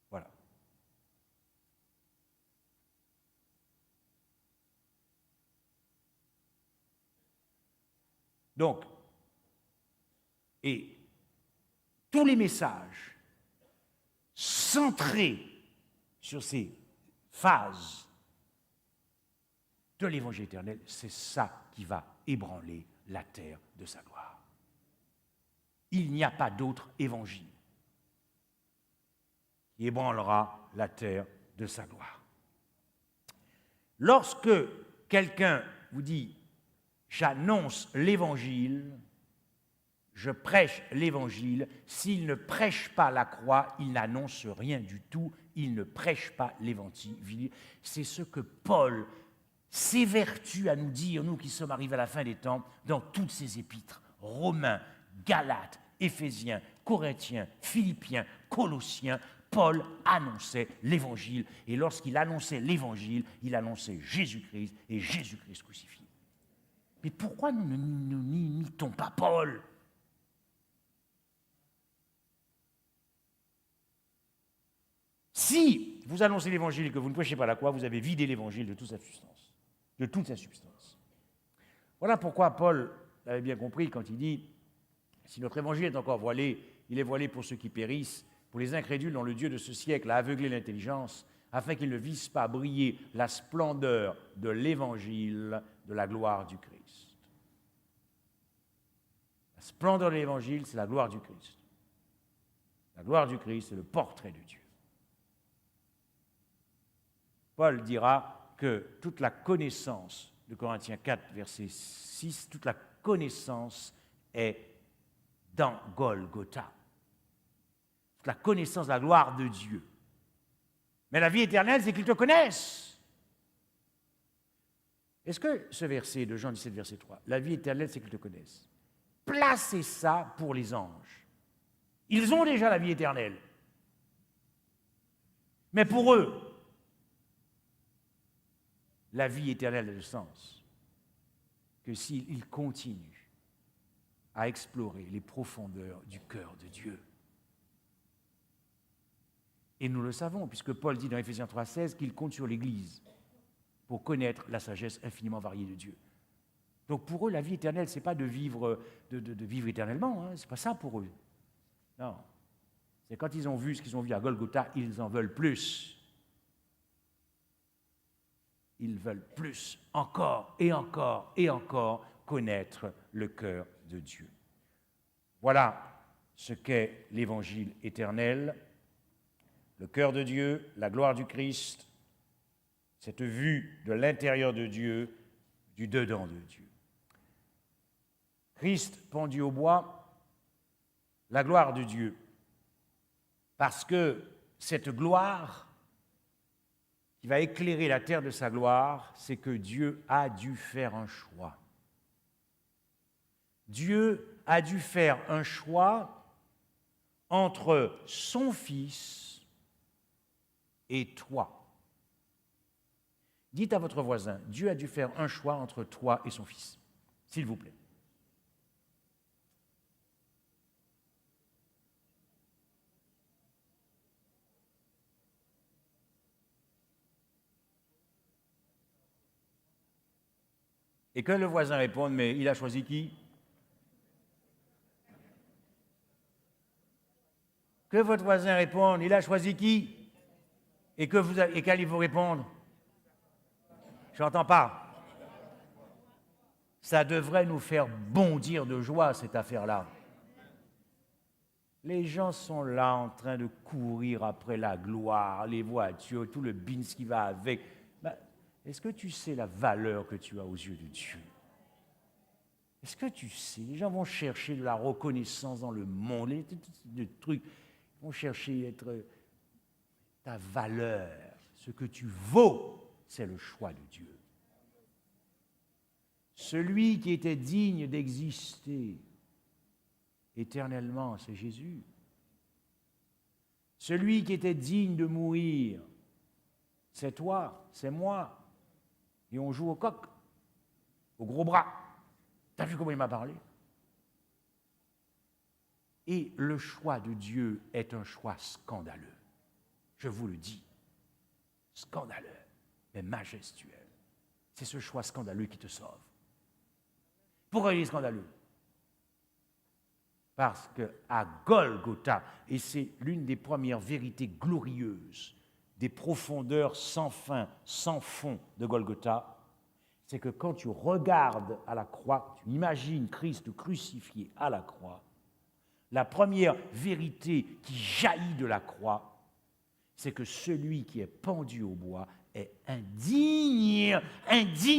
Voilà. Donc, et tous les messages centrés sur ces phases de l'évangile éternel, c'est ça qui va ébranler la terre de sa gloire. Il n'y a pas d'autre évangile qui ébranlera la terre de sa gloire. Lorsque quelqu'un vous dit « j'annonce l'évangile », je prêche l'évangile, s'il ne prêche pas la croix, il n'annonce rien du tout, il ne prêche pas l'évangile. C'est ce que Paul s'évertue à nous dire, nous qui sommes arrivés à la fin des temps, dans toutes ses épîtres, Romains, Galates, Éphésiens, Corinthiens, Philippiens, Colossiens. Paul annonçait l'évangile, et lorsqu'il annonçait l'évangile, il annonçait Jésus-Christ et Jésus-Christ crucifié. Mais pourquoi nous n'imitons pas Paul ? Si vous annoncez l'évangile et que vous ne prêchez pas la croix, vous avez vidé l'évangile de toute sa substance. De toute sa substance. Voilà pourquoi Paul l'avait bien compris quand il dit « Si notre évangile est encore voilé, il est voilé pour ceux qui périssent, pour les incrédules dont le Dieu de ce siècle a aveuglé l'intelligence, afin qu'ils ne vissent pas briller la splendeur de l'évangile de la gloire du Christ. La splendeur de l'évangile, c'est la gloire du Christ. La gloire du Christ, c'est le portrait de Dieu. Paul dira que toute la connaissance, de Corinthiens 4, verset 6, toute la connaissance est dans Golgotha. Toute la connaissance de la gloire de Dieu. Mais la vie éternelle, c'est qu'ils te connaissent. Est-ce que ce verset de Jean 17, verset 3, la vie éternelle, c'est qu'ils te connaissent, placez ça pour les anges. Ils ont déjà la vie éternelle. Mais pour eux, la vie éternelle a le sens que s'ils continuent à explorer les profondeurs du cœur de Dieu. Et nous le savons, puisque Paul dit dans Éphésiens 3,16 qu'il compte sur l'Église pour connaître la sagesse infiniment variée de Dieu. Donc pour eux, la vie éternelle, ce n'est pas de vivre, de vivre éternellement, hein, ce n'est pas ça pour eux. Non. C'est quand ils ont vu ce qu'ils ont vu à Golgotha, ils en veulent plus. Ils veulent plus, encore et encore et encore, connaître le cœur de Dieu. Voilà ce qu'est l'évangile éternel, le cœur de Dieu, la gloire du Christ, cette vue de l'intérieur de Dieu, du dedans de Dieu. Christ pendu au bois, la gloire de Dieu, parce que cette gloire qui va éclairer la terre de sa gloire, c'est que Dieu a dû faire un choix. Dieu a dû faire un choix entre son Fils et toi. Dites à votre voisin, Dieu a dû faire un choix entre toi et son Fils, s'il vous plaît. Et que le voisin réponde, mais il a choisi qui? Que votre voisin réponde, il a choisi qui? Et qu'allez vous répondre? Je n'entends pas. Ça devrait nous faire bondir de joie, cette affaire-là. Les gens sont là en train de courir après la gloire, les voitures, tout le bins qui va avec. Est-ce que tu sais la valeur que tu as aux yeux de Dieu? Est-ce que tu sais? Les gens vont chercher de la reconnaissance dans le monde, des trucs, ils vont chercher ta valeur, ce que tu vaux, c'est le choix de Dieu. Celui qui était digne d'exister éternellement, c'est Jésus. Celui qui était digne de mourir, c'est toi, c'est moi. Et on joue au coq, au gros bras. T'as vu comment il m'a parlé? Et le choix de Dieu est un choix scandaleux. Je vous le dis. Scandaleux, mais majestueux. C'est ce choix scandaleux qui te sauve. Pourquoi il est scandaleux? Parce qu'à Golgotha, et c'est l'une des premières vérités glorieuses des profondeurs sans fin, sans fond de Golgotha, c'est que quand tu regardes à la croix, tu imagines Christ crucifié à la croix, la première vérité qui jaillit de la croix, c'est que celui qui est pendu au bois est indigne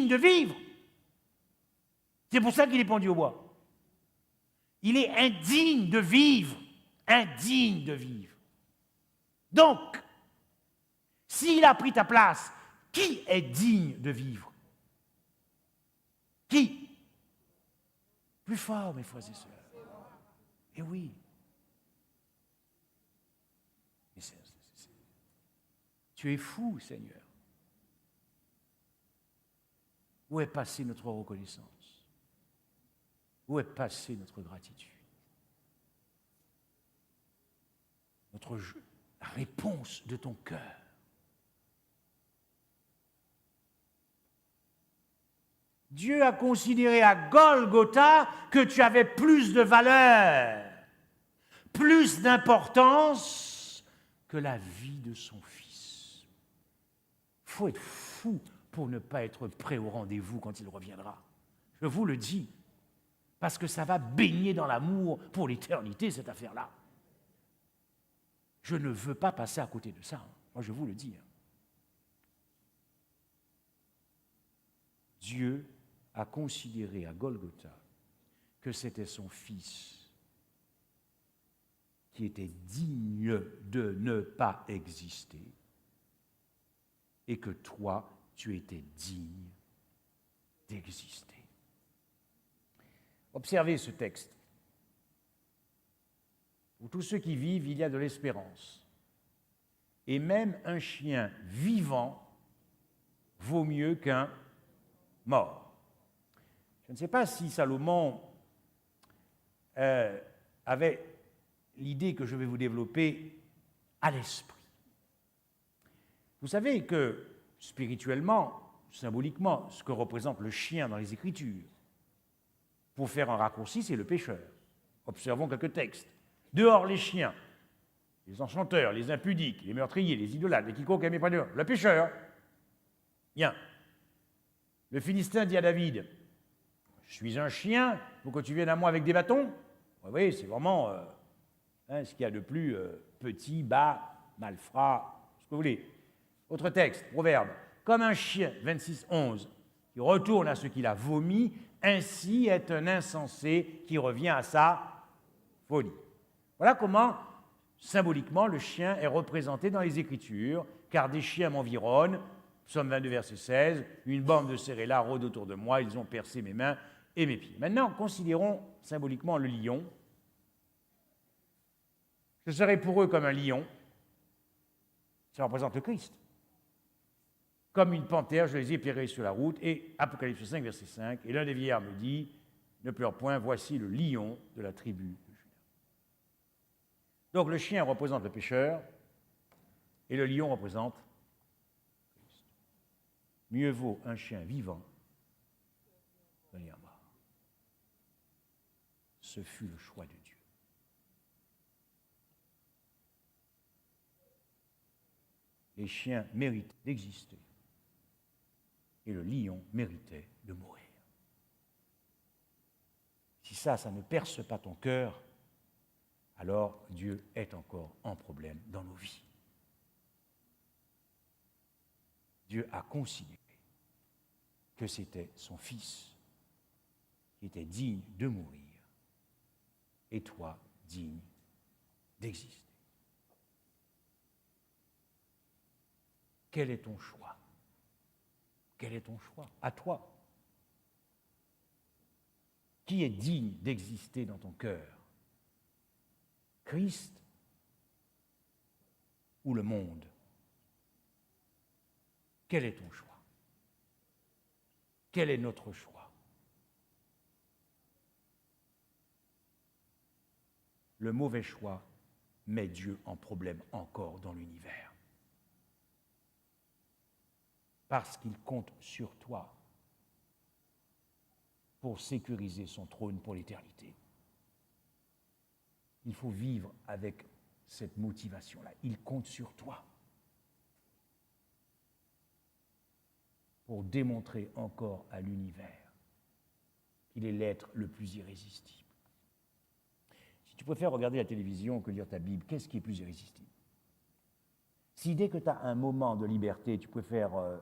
de vivre. C'est pour ça qu'il est pendu au bois. Il est indigne de vivre, indigne de vivre. Donc, s'il a pris ta place, qui est digne de vivre? Qui? Plus fort, mes frères et sœurs. Eh oui. Mais tu es fou, Seigneur. Où est passée notre reconnaissance? Où est passée notre gratitude? La réponse de ton cœur. Dieu a considéré à Golgotha que tu avais plus de valeur, plus d'importance que la vie de son Fils. faut être fou pour ne pas être prêt au rendez-vous quand il reviendra. Je vous le dis, parce que ça va baigner dans l'amour pour l'éternité, cette affaire-là. Je ne veux pas passer à côté de ça, hein. Moi je vous le dis. Hein. Dieu a considéré à Golgotha que c'était son Fils qui était digne de ne pas exister et que toi, tu étais digne d'exister. Observez ce texte. Pour tous ceux qui vivent, il y a de l'espérance. Et même un chien vivant vaut mieux qu'un mort. Je ne sais pas si Salomon avait l'idée que je vais vous développer à l'esprit. Vous savez que spirituellement, symboliquement, ce que représente le chien dans les Écritures, pour faire un raccourci, c'est le pécheur. Observons quelques textes. Dehors les chiens, les enchanteurs, les impudiques, les meurtriers, les idolâtres, les quiconque n'aimait pas Dieu, le pécheur. Bien. Le Philistin dit à David, je suis un chien, pour que tu viennes à moi avec des bâtons. Oui, c'est vraiment ce qu'il y a de plus petit, bas, malfrat, ce que vous voulez. Autre texte, Proverbe. Comme un chien, 26:11, qui retourne à ce qu'il a vomi, ainsi est un insensé qui revient à sa folie. Voilà comment, symboliquement, le chien est représenté dans les Écritures, car des chiens m'environnent, Psaume 22, verset 16, une bande de céréales rôde autour de moi, ils ont percé mes mains et mes pieds. Maintenant, considérons symboliquement le lion. Je serai pour eux comme un lion, ça représente le Christ. Comme une panthère, je les épierai sur la route. Et Apocalypse 5, verset 5, et l'un des vieillards me dit, ne pleure point, voici le lion de la tribu de Juda. Donc le chien représente le pécheur, et le lion représente Christ. Mieux vaut un chien vivant qu'un lion mort. Ce fut le choix de Dieu. Les chiens méritent d'exister. Et le lion méritait de mourir. Si ça ne perce pas ton cœur, alors Dieu est encore en problème dans nos vies. Dieu a considéré que c'était son Fils qui était digne de mourir et toi digne d'exister. Quel est ton choix ? Quel est ton choix ? À toi. Qui est digne d'exister dans ton cœur ? Christ ou le monde ? Quel est ton choix ? Quel est notre choix ? Le mauvais choix met Dieu en problème encore dans l'univers. Parce qu'il compte sur toi pour sécuriser son trône pour l'éternité. Il faut vivre avec cette motivation-là. Il compte sur toi pour démontrer encore à l'univers qu'il est l'être le plus irrésistible. Si tu préfères regarder la télévision que lire ta Bible, qu'est-ce qui est plus irrésistible ? Si dès que tu as un moment de liberté, tu préfères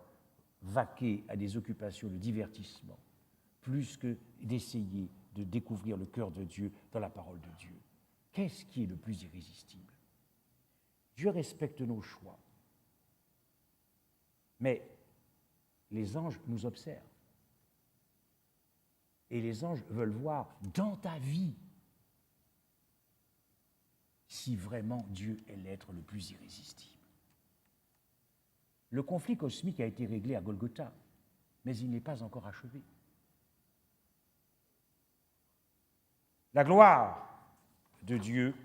vaquer à des occupations de divertissement, plus que d'essayer de découvrir le cœur de Dieu dans la parole de Dieu. Qu'est-ce qui est le plus irrésistible ? Dieu respecte nos choix, mais les anges nous observent. Et les anges veulent voir dans ta vie si vraiment Dieu est l'être le plus irrésistible. Le conflit cosmique a été réglé à Golgotha, mais il n'est pas encore achevé. La gloire de Dieu,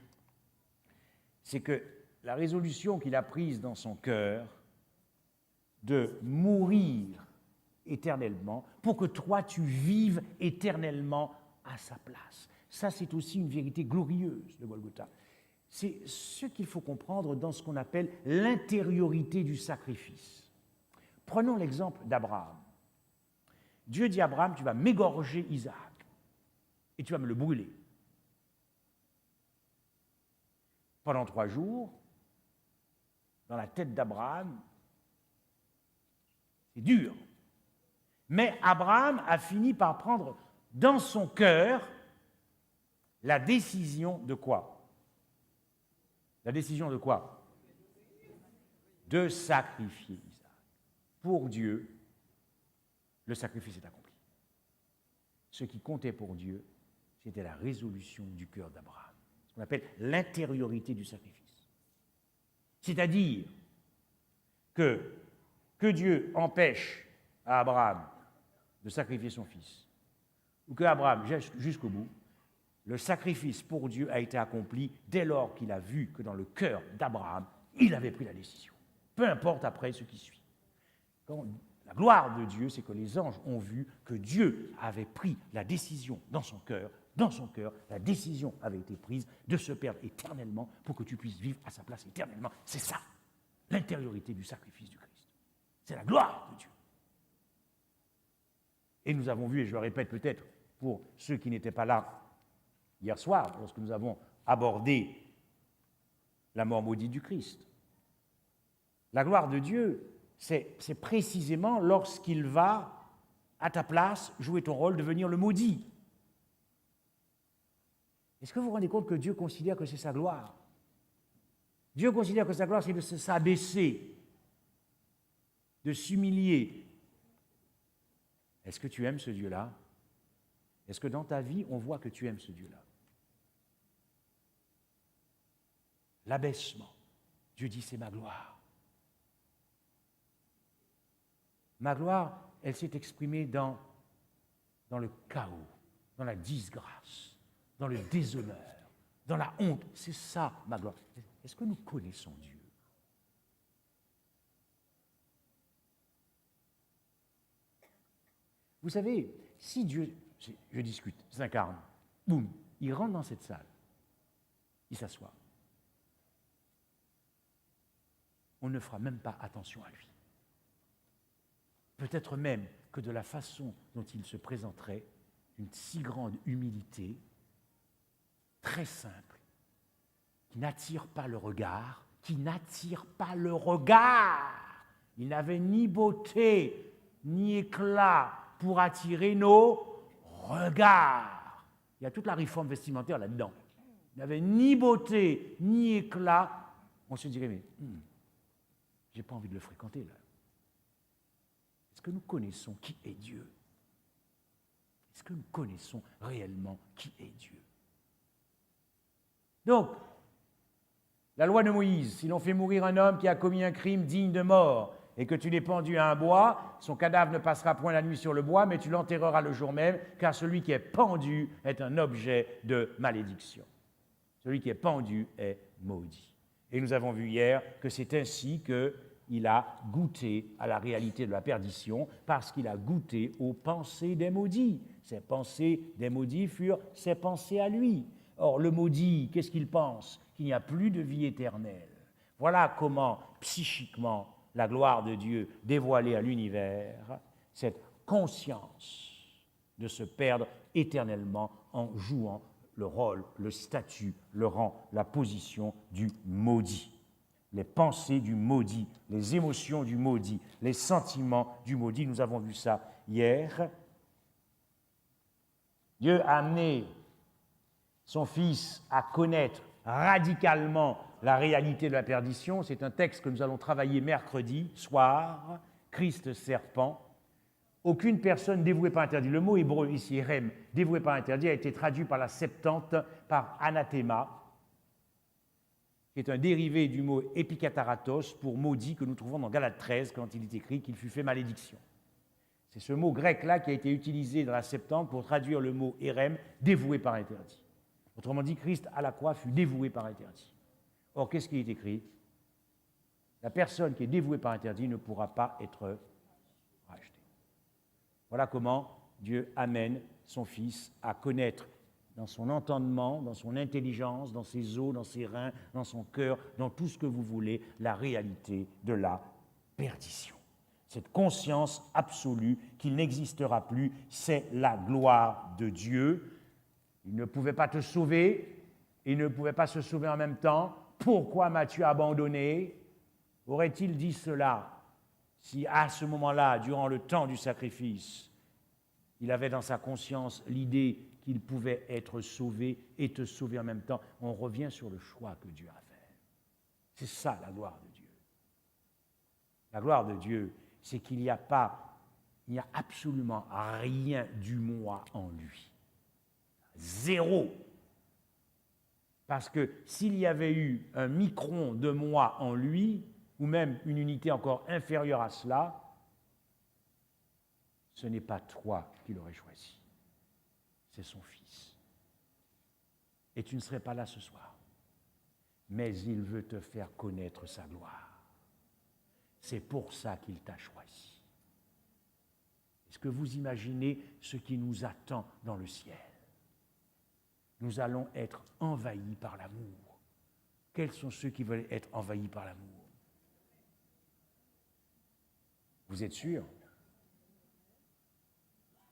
c'est que la résolution qu'il a prise dans son cœur de mourir éternellement pour que toi tu vives éternellement à sa place. Ça, c'est aussi une vérité glorieuse de Golgotha. C'est ce qu'il faut comprendre dans ce qu'on appelle l'intériorité du sacrifice. Prenons l'exemple d'Abraham. Dieu dit à Abraham, tu vas m'égorger Isaac et tu vas me le brûler. Pendant 3 jours, dans la tête d'Abraham, c'est dur. Mais Abraham a fini par prendre dans son cœur la décision de quoi? La décision de quoi? De sacrifier Isaac. Pour Dieu, le sacrifice est accompli. Ce qui comptait pour Dieu, c'était la résolution du cœur d'Abraham, ce qu'on appelle l'intériorité du sacrifice. C'est-à-dire que Dieu empêche à Abraham de sacrifier son fils, ou que Abraham, jusqu'au bout, le sacrifice pour Dieu a été accompli dès lors qu'il a vu que dans le cœur d'Abraham, il avait pris la décision. Peu importe après ce qui suit. Quand la gloire de Dieu, c'est que les anges ont vu que Dieu avait pris la décision dans son cœur, la décision avait été prise de se perdre éternellement pour que tu puisses vivre à sa place éternellement. C'est ça, l'intériorité du sacrifice du Christ. C'est la gloire de Dieu. Et nous avons vu, et je le répète peut-être pour ceux qui n'étaient pas là hier soir, lorsque nous avons abordé la mort maudite du Christ. La gloire de Dieu, c'est précisément lorsqu'il va, à ta place, jouer ton rôle, devenir le maudit. Est-ce que vous vous rendez compte que Dieu considère que c'est sa gloire? Dieu considère que sa gloire, c'est de s'abaisser, de s'humilier. Est-ce que tu aimes ce Dieu-là? Est-ce que dans ta vie, on voit que tu aimes ce Dieu-là? L'abaissement. Dieu dit, c'est ma gloire. Ma gloire, elle s'est exprimée dans le chaos, dans la disgrâce, dans le déshonneur, dans la honte. C'est ça, ma gloire. Est-ce que nous connaissons Dieu? Vous savez, si Dieu, je discute, s'incarne, boum, il rentre dans cette salle, il s'assoit. On ne fera même pas attention à lui. Peut-être même que de la façon dont il se présenterait, une si grande humilité, très simple, qui n'attire pas le regard, Il n'avait ni beauté, ni éclat pour attirer nos regards. Il y a toute la réforme vestimentaire là-dedans. Il n'avait ni beauté, ni éclat. On se dirait, mais j'ai pas envie de le fréquenter là. Est-ce que nous connaissons qui est Dieu? Est-ce que nous connaissons réellement qui est Dieu? Donc, la loi de Moïse, si l'on fait mourir un homme qui a commis un crime digne de mort et que tu l'aies pendu à un bois, son cadavre ne passera point la nuit sur le bois, mais tu l'enterreras le jour même, car celui qui est pendu est un objet de malédiction. Celui qui est pendu est maudit. Et nous avons vu hier que c'est ainsi qu'il a goûté à la réalité de la perdition, parce qu'il a goûté aux pensées des maudits. Ces pensées des maudits furent ses pensées à lui. Or, le maudit, qu'est-ce qu'il pense? Qu'il n'y a plus de vie éternelle. Voilà comment, psychiquement, la gloire de Dieu dévoilée à l'univers, cette conscience de se perdre éternellement en jouant le rôle, le statut, le rang, la position du maudit. Les pensées du maudit, les émotions du maudit, les sentiments du maudit. Nous avons vu ça hier. Dieu a amené son Fils à connaître radicalement la réalité de la perdition. C'est un texte que nous allons travailler mercredi soir, Christ serpent. Aucune personne dévouée par interdit. Le mot hébreu ici, érem, dévoué par interdit, a été traduit par la Septante par anathéma, qui est un dérivé du mot epikataratos pour maudit que nous trouvons dans Galates 13 quand il est écrit qu'il fut fait malédiction. C'est ce mot grec-là qui a été utilisé dans la Septante pour traduire le mot érem, dévoué par interdit. Autrement dit, Christ à la croix fut dévoué par interdit. Or, qu'est-ce qui est écrit? La personne qui est dévouée par interdit ne pourra pas être rachetée. Voilà comment Dieu amène son Fils à connaître dans son entendement, dans son intelligence, dans ses os, dans ses reins, dans son cœur, dans tout ce que vous voulez, la réalité de la perdition. cette conscience absolue qu'il n'existera plus, c'est la gloire de Dieu. Il ne pouvait pas te sauver, il ne pouvait pas se sauver en même temps. Pourquoi m'as-tu abandonné? Aurait-il dit cela si à ce moment-là, durant le temps du sacrifice, il avait dans sa conscience l'idée qu'il pouvait être sauvé et te sauver en même temps? On revient sur le choix que Dieu a fait. C'est ça la gloire de Dieu. La gloire de Dieu, c'est qu'il n'y a absolument rien du moi en lui. Zéro. Parce que s'il y avait eu un micron de moi en lui, ou même une unité encore inférieure à cela, ce n'est pas toi qui l'aurais choisi, c'est son Fils. Et tu ne serais pas là ce soir. Mais il veut te faire connaître sa gloire. C'est pour ça qu'il t'a choisi. Est-ce que vous imaginez ce qui nous attend dans le ciel? Nous allons être envahis par l'amour. Quels sont ceux qui veulent être envahis par l'amour? Vous êtes sûrs?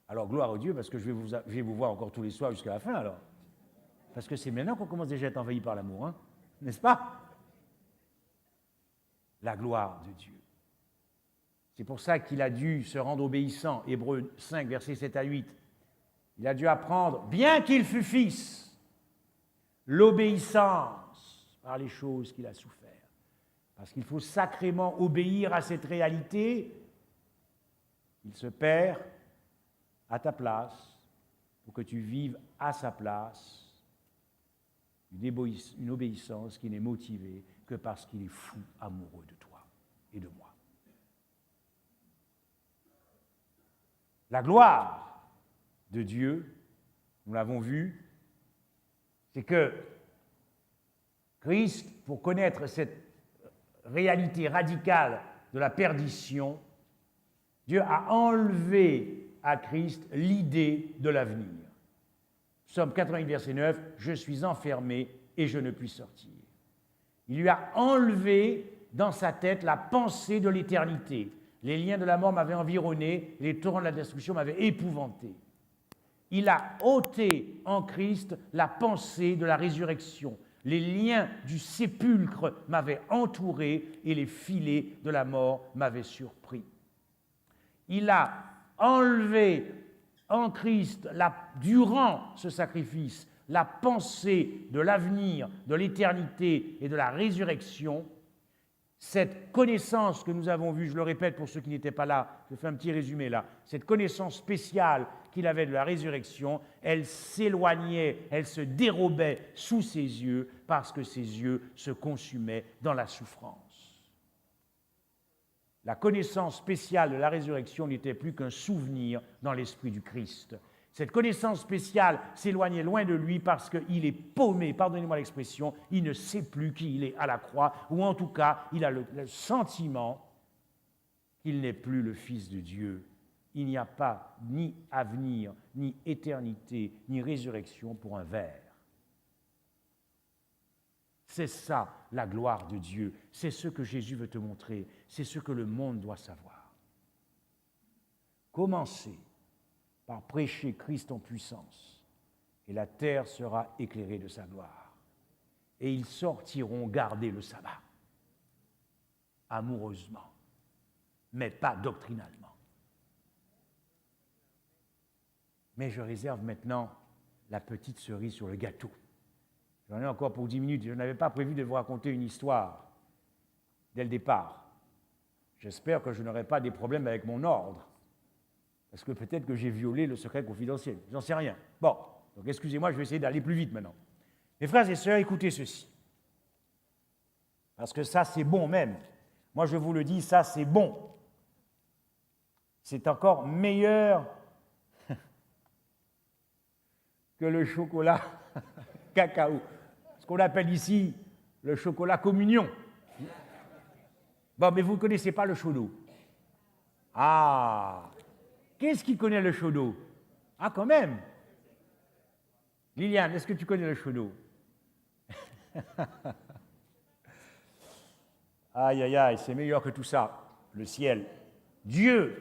Alors, gloire à Dieu, parce que je vais vous voir encore tous les soirs jusqu'à la fin, alors. Parce que c'est maintenant qu'on commence déjà à être envahi par l'amour, hein? N'est-ce pas? La gloire de Dieu. C'est pour ça qu'il a dû se rendre obéissant. Hébreux 5, versets 7 à 8. Il a dû apprendre, bien qu'il fût fils, l'obéissance par les choses qu'il a souffert. Parce qu'il faut sacrément obéir à cette réalité. Il se perd à ta place pour que tu vives à sa place une obéissance qui n'est motivée que parce qu'il est fou amoureux de toi et de moi. La gloire de Dieu, nous l'avons vu, c'est que Christ, pour connaître cette réalité radicale de la perdition, Dieu a enlevé à Christ l'idée de l'avenir. Psaume 88, verset 9, « Je suis enfermé et je ne puis sortir. » Il lui a enlevé dans sa tête la pensée de l'éternité. Les liens de la mort m'avaient environné, les torrents de la destruction m'avaient épouvanté. Il a ôté en Christ la pensée de la résurrection. Les liens du sépulcre m'avaient entouré et les filets de la mort m'avaient surpris. Il a enlevé en Christ, durant ce sacrifice, la pensée de l'avenir, de l'éternité et de la résurrection. Cette connaissance que nous avons vue, je le répète pour ceux qui n'étaient pas là, je fais un petit résumé là, cette connaissance spéciale qu'il avait de la résurrection, elle s'éloignait, elle se dérobait sous ses yeux parce que ses yeux se consumaient dans la souffrance. La connaissance spéciale de la résurrection n'était plus qu'un souvenir dans l'esprit du Christ. Cette connaissance spéciale s'éloignait loin de lui parce qu'il est paumé, pardonnez-moi l'expression, il ne sait plus qui il est à la croix, ou en tout cas, il a le sentiment qu'il n'est plus le Fils de Dieu. Il n'y a pas ni avenir, ni éternité, ni résurrection pour un ver. C'est ça, la gloire de Dieu. C'est ce que Jésus veut te montrer. C'est ce que le monde doit savoir. Commencez par prêcher Christ en puissance, et la terre sera éclairée de sa gloire. Et ils sortiront garder le sabbat, amoureusement, mais pas doctrinalement. Mais je réserve maintenant la petite cerise sur le gâteau. J'en ai encore pour 10 minutes. Je n'avais pas prévu de vous raconter une histoire dès le départ. J'espère que je n'aurai pas des problèmes avec mon ordre. Parce que peut-être que j'ai violé le secret confidentiel. J'en sais rien. Bon, donc excusez-moi, je vais essayer d'aller plus vite maintenant. Mes frères et sœurs, écoutez ceci. Parce que ça, c'est bon même. Moi, je vous le dis, ça, c'est bon. C'est encore meilleur que le chocolat cacao. Ce qu'on appelle ici le chocolat communion. Bon, mais vous ne connaissez pas le chaud d'eau. Ah! Qu'est-ce qui connaît le chaud d'eau? Ah, quand même! Liliane, est-ce que tu connais le chaud d'eau? Aïe, aïe, aïe, c'est meilleur que tout ça. Le ciel. Dieu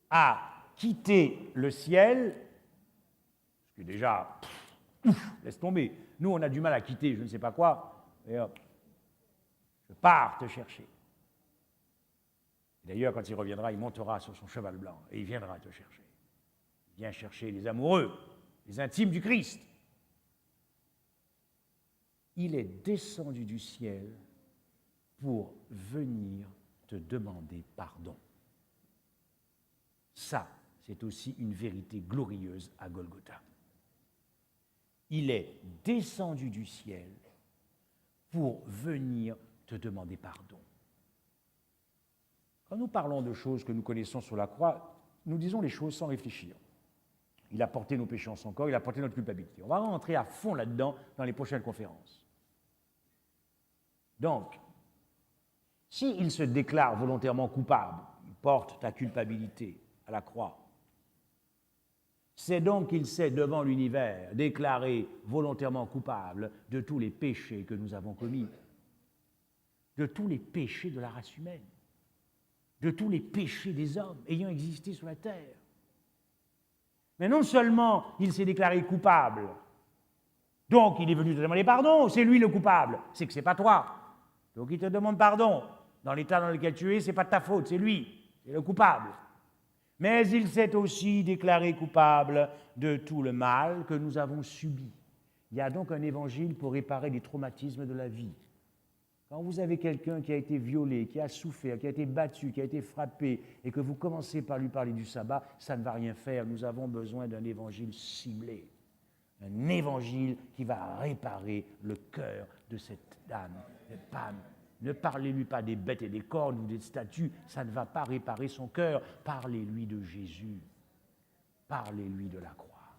a quitté le ciel, ce qui est déjà, laisse tomber. Nous, on a du mal à quitter je ne sais pas quoi, et hop, je pars te chercher. D'ailleurs, quand il reviendra, il montera sur son cheval blanc et il viendra te chercher. Il vient chercher les amoureux, les intimes du Christ. Il est descendu du ciel pour venir te demander pardon. Ça, c'est aussi une vérité glorieuse à Golgotha. Il est descendu du ciel pour venir te demander pardon. Quand nous parlons de choses que nous connaissons sur la croix, nous disons les choses sans réfléchir. Il a porté nos péchés en son corps, il a porté notre culpabilité. On va rentrer à fond là-dedans dans les prochaines conférences. Donc, s'il se déclare volontairement coupable, il porte ta culpabilité à la croix, c'est donc qu'il s'est devant l'univers déclaré volontairement coupable de tous les péchés que nous avons commis, de tous les péchés de la race humaine, de tous les péchés des hommes ayant existé sur la terre. Mais non seulement il s'est déclaré coupable, donc il est venu te demander pardon, c'est lui le coupable, c'est que c'est pas toi. Donc il te demande pardon. Dans l'état dans lequel tu es, c'est pas de ta faute, c'est lui, c'est le coupable. Mais il s'est aussi déclaré coupable de tout le mal que nous avons subi. Il y a donc un évangile pour réparer les traumatismes de la vie. Quand vous avez quelqu'un qui a été violé, qui a souffert, qui a été battu, qui a été frappé, et que vous commencez par lui parler du sabbat, ça ne va rien faire. Nous avons besoin d'un évangile ciblé. Un évangile qui va réparer le cœur de cette dame, cette femme. Ne parlez-lui pas des bêtes et des cornes ou des statues, ça ne va pas réparer son cœur. Parlez-lui de Jésus. Parlez-lui de la croix.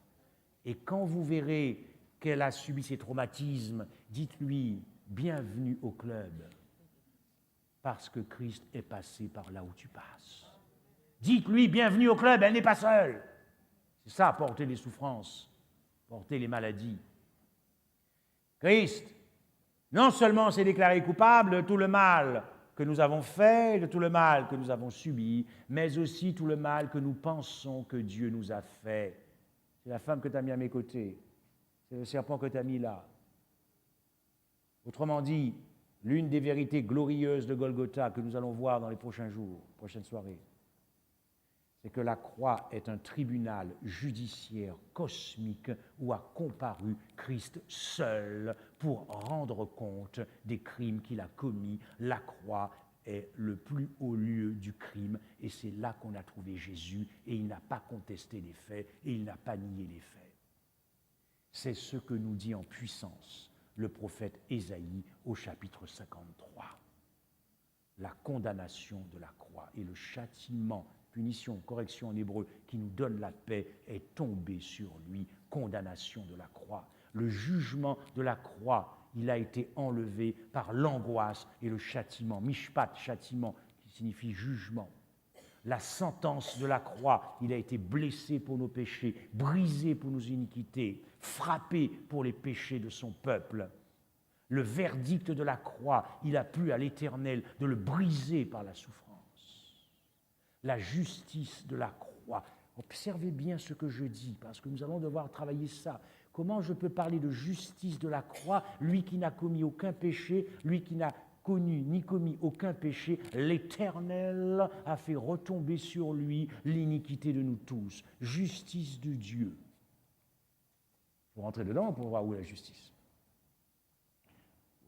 Et quand vous verrez qu'elle a subi ces traumatismes, dites-lui « Bienvenue au club » parce que Christ est passé par là où tu passes. Dites-lui « Bienvenue au club », elle n'est pas seule. C'est ça, porter les souffrances, porter les maladies. Christ, non seulement s'est déclaré coupable de tout le mal que nous avons fait, de tout le mal que nous avons subi, mais aussi tout le mal que nous pensons que Dieu nous a fait. C'est la femme que tu as mis à mes côtés. C'est le serpent que tu as mis là. Autrement dit, l'une des vérités glorieuses de Golgotha que nous allons voir dans les prochains jours, prochaines soirées, c'est que la croix est un tribunal judiciaire cosmique où a comparu Christ seul pour rendre compte des crimes qu'il a commis. La croix est le plus haut lieu du crime et c'est là qu'on a trouvé Jésus et il n'a pas contesté les faits et il n'a pas nié les faits. C'est ce que nous dit en puissance le prophète Ésaïe au chapitre 53. La condamnation de la croix et le châtiment, punition, correction en hébreu, qui nous donne la paix, est tombé sur lui, condamnation de la croix. Le jugement de la croix, il a été enlevé par l'angoisse et le châtiment, mishpat, châtiment, qui signifie jugement. La sentence de la croix, il a été blessé pour nos péchés, brisé pour nos iniquités, frappé pour les péchés de son peuple. Le verdict de la croix, il a plu à l'Éternel de le briser par la souffrance. La justice de la croix. Observez bien ce que je dis, parce que nous allons devoir travailler ça. Comment je peux parler de justice de la croix, lui qui n'a commis aucun péché, lui qui n'a connu ni commis aucun péché, l'Éternel a fait retomber sur lui l'iniquité de nous tous. Justice de Dieu. Pour rentrer dedans, pour voir où est la justice.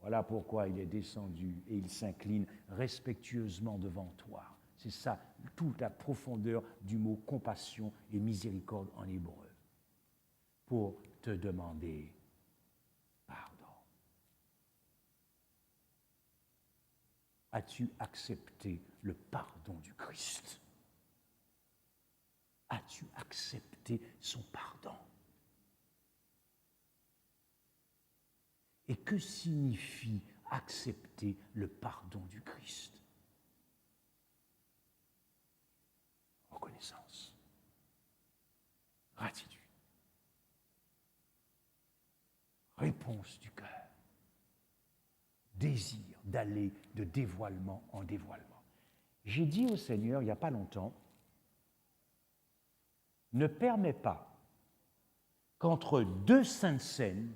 Voilà pourquoi il est descendu et il s'incline respectueusement devant toi. C'est ça, toute la profondeur du mot compassion et miséricorde en hébreu. Pour te demander pardon. As-tu accepté le pardon du Christ? As-tu accepté son pardon? Et que signifie accepter le pardon du Christ? Reconnaissance, gratitude, réponse du cœur, désir d'aller de dévoilement en dévoilement. J'ai dit au Seigneur, il n'y a pas longtemps, ne permets pas qu'entre deux saintes scènes,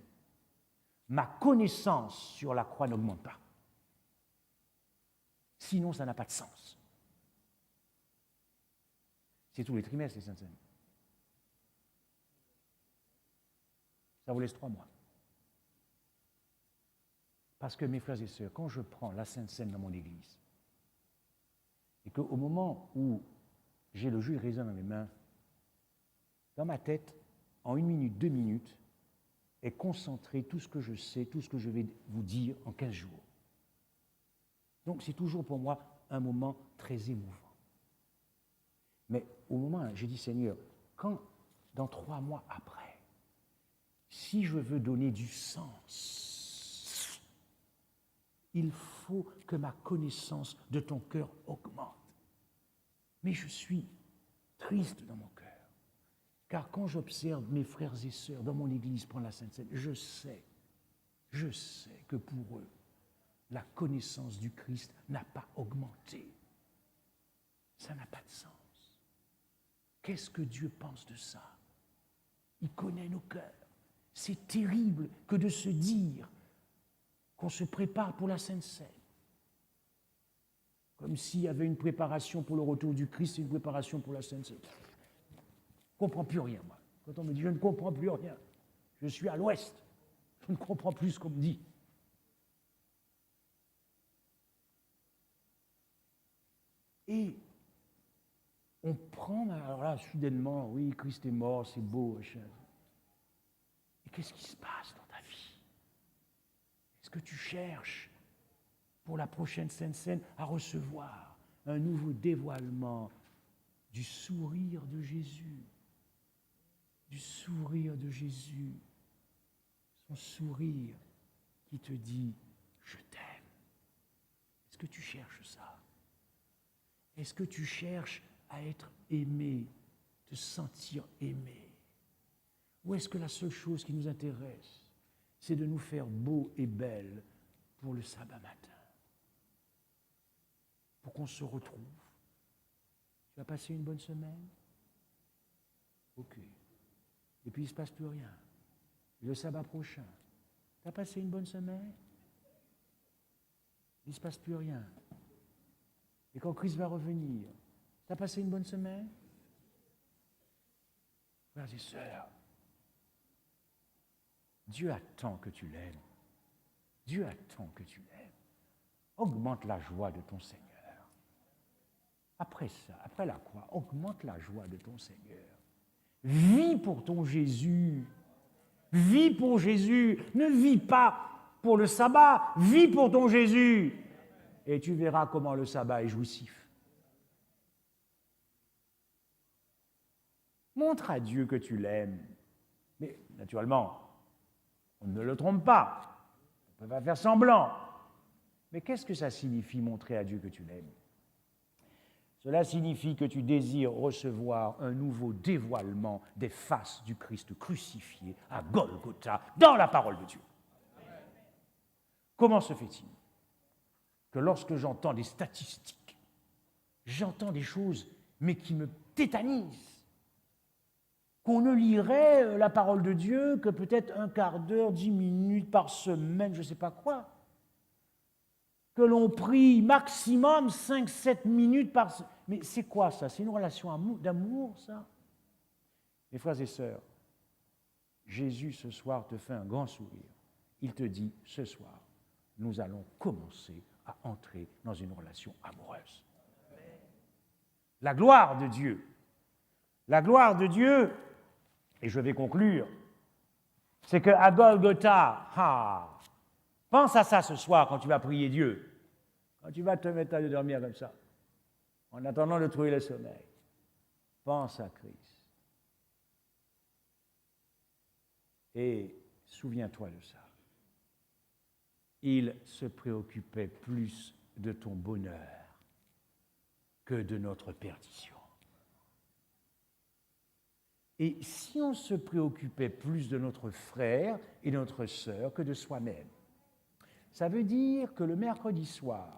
ma connaissance sur la croix n'augmente pas. Sinon, ça n'a pas de sens. C'est tous les trimestres, les saintes scènes. Ça vous laisse 3 mois. Parce que, mes frères et sœurs, quand je prends la Sainte Seine dans mon église, et qu'au moment où j'ai le jus de raisin dans mes mains, dans ma tête, en 1 minute, 2 minutes, est concentré tout ce que je sais, tout ce que je vais vous dire en 15 jours. Donc c'est toujours pour moi un moment très émouvant. Mais au moment, j'ai dit, Seigneur, quand, dans 3 mois après, si je veux donner du sens, il faut que ma connaissance de ton cœur augmente. Mais je suis triste dans mon cœur. Car quand j'observe mes frères et sœurs dans mon église prendre la Sainte Seine, je sais que pour eux, la connaissance du Christ n'a pas augmenté. Ça n'a pas de sens. Qu'est-ce que Dieu pense de ça? Il connaît nos cœurs. C'est terrible que de se dire qu'on se prépare pour la Sainte Seine. Comme s'il y avait une préparation pour le retour du Christ et une préparation pour la Sainte Seine. Je ne comprends plus rien, moi. Quand on me dit « je ne comprends plus rien », je suis à l'ouest. Je ne comprends plus ce qu'on me dit. Et on prend, alors là, soudainement, oui, Christ est mort, c'est beau. Et qu'est-ce qui se passe dans ta vie? Est-ce que tu cherches, pour la prochaine Sainte Seine, à recevoir un nouveau dévoilement du sourire de Jésus? Du sourire de Jésus. Son sourire qui te dit « je t'aime ». Est-ce que tu cherches ça? Est-ce que tu cherches à être aimé, te sentir aimé? Ou est-ce que la seule chose qui nous intéresse, c'est de nous faire beaux et belles pour le sabbat matin? Pour qu'on se retrouve. Tu vas passer une bonne semaine? Ok. Et puis il ne se passe plus rien. Le sabbat prochain, tu as passé une bonne semaine? Il ne se passe plus rien. Et quand Christ va revenir, tu as passé une bonne semaine? Frères et sœurs, Dieu attend que tu l'aimes. Dieu attend que tu l'aimes. Augmente la joie de ton Seigneur. Après ça, après la croix, augmente la joie de ton Seigneur. Vis pour ton Jésus. Vis pour Jésus. Ne vis pas pour le sabbat. Vis pour ton Jésus. Et tu verras comment le sabbat est jouissif. Montre à Dieu que tu l'aimes. Mais naturellement, on ne le trompe pas. On ne peut pas faire semblant. Mais qu'est-ce que ça signifie, montrer à Dieu que tu l'aimes? Cela signifie que tu désires recevoir un nouveau dévoilement des faces du Christ crucifié à Golgotha dans la parole de Dieu. Comment se fait-il que lorsque j'entends des statistiques, j'entends des choses, mais qui me tétanisent, qu'on ne lirait la parole de Dieu que peut-être un quart d'heure, 10 minutes par semaine, je ne sais pas quoi, que l'on prie maximum 5-7 minutes par semaine. Mais c'est quoi ça? C'est une relation d'amour, ça? Mes frères et sœurs, Jésus ce soir te fait un grand sourire. Il te dit, ce soir, nous allons commencer à entrer dans une relation amoureuse. La gloire de Dieu, et je vais conclure, c'est qu'à Golgotha, pense à ça ce soir quand tu vas prier Dieu, quand tu vas te mettre à dormir comme ça, en attendant de trouver le sommeil. Pense à Christ. Et souviens-toi de ça. Il se préoccupait plus de ton bonheur que de notre perdition. Et si on se préoccupait plus de notre frère et de notre sœur que de soi-même, ça veut dire que le mercredi soir,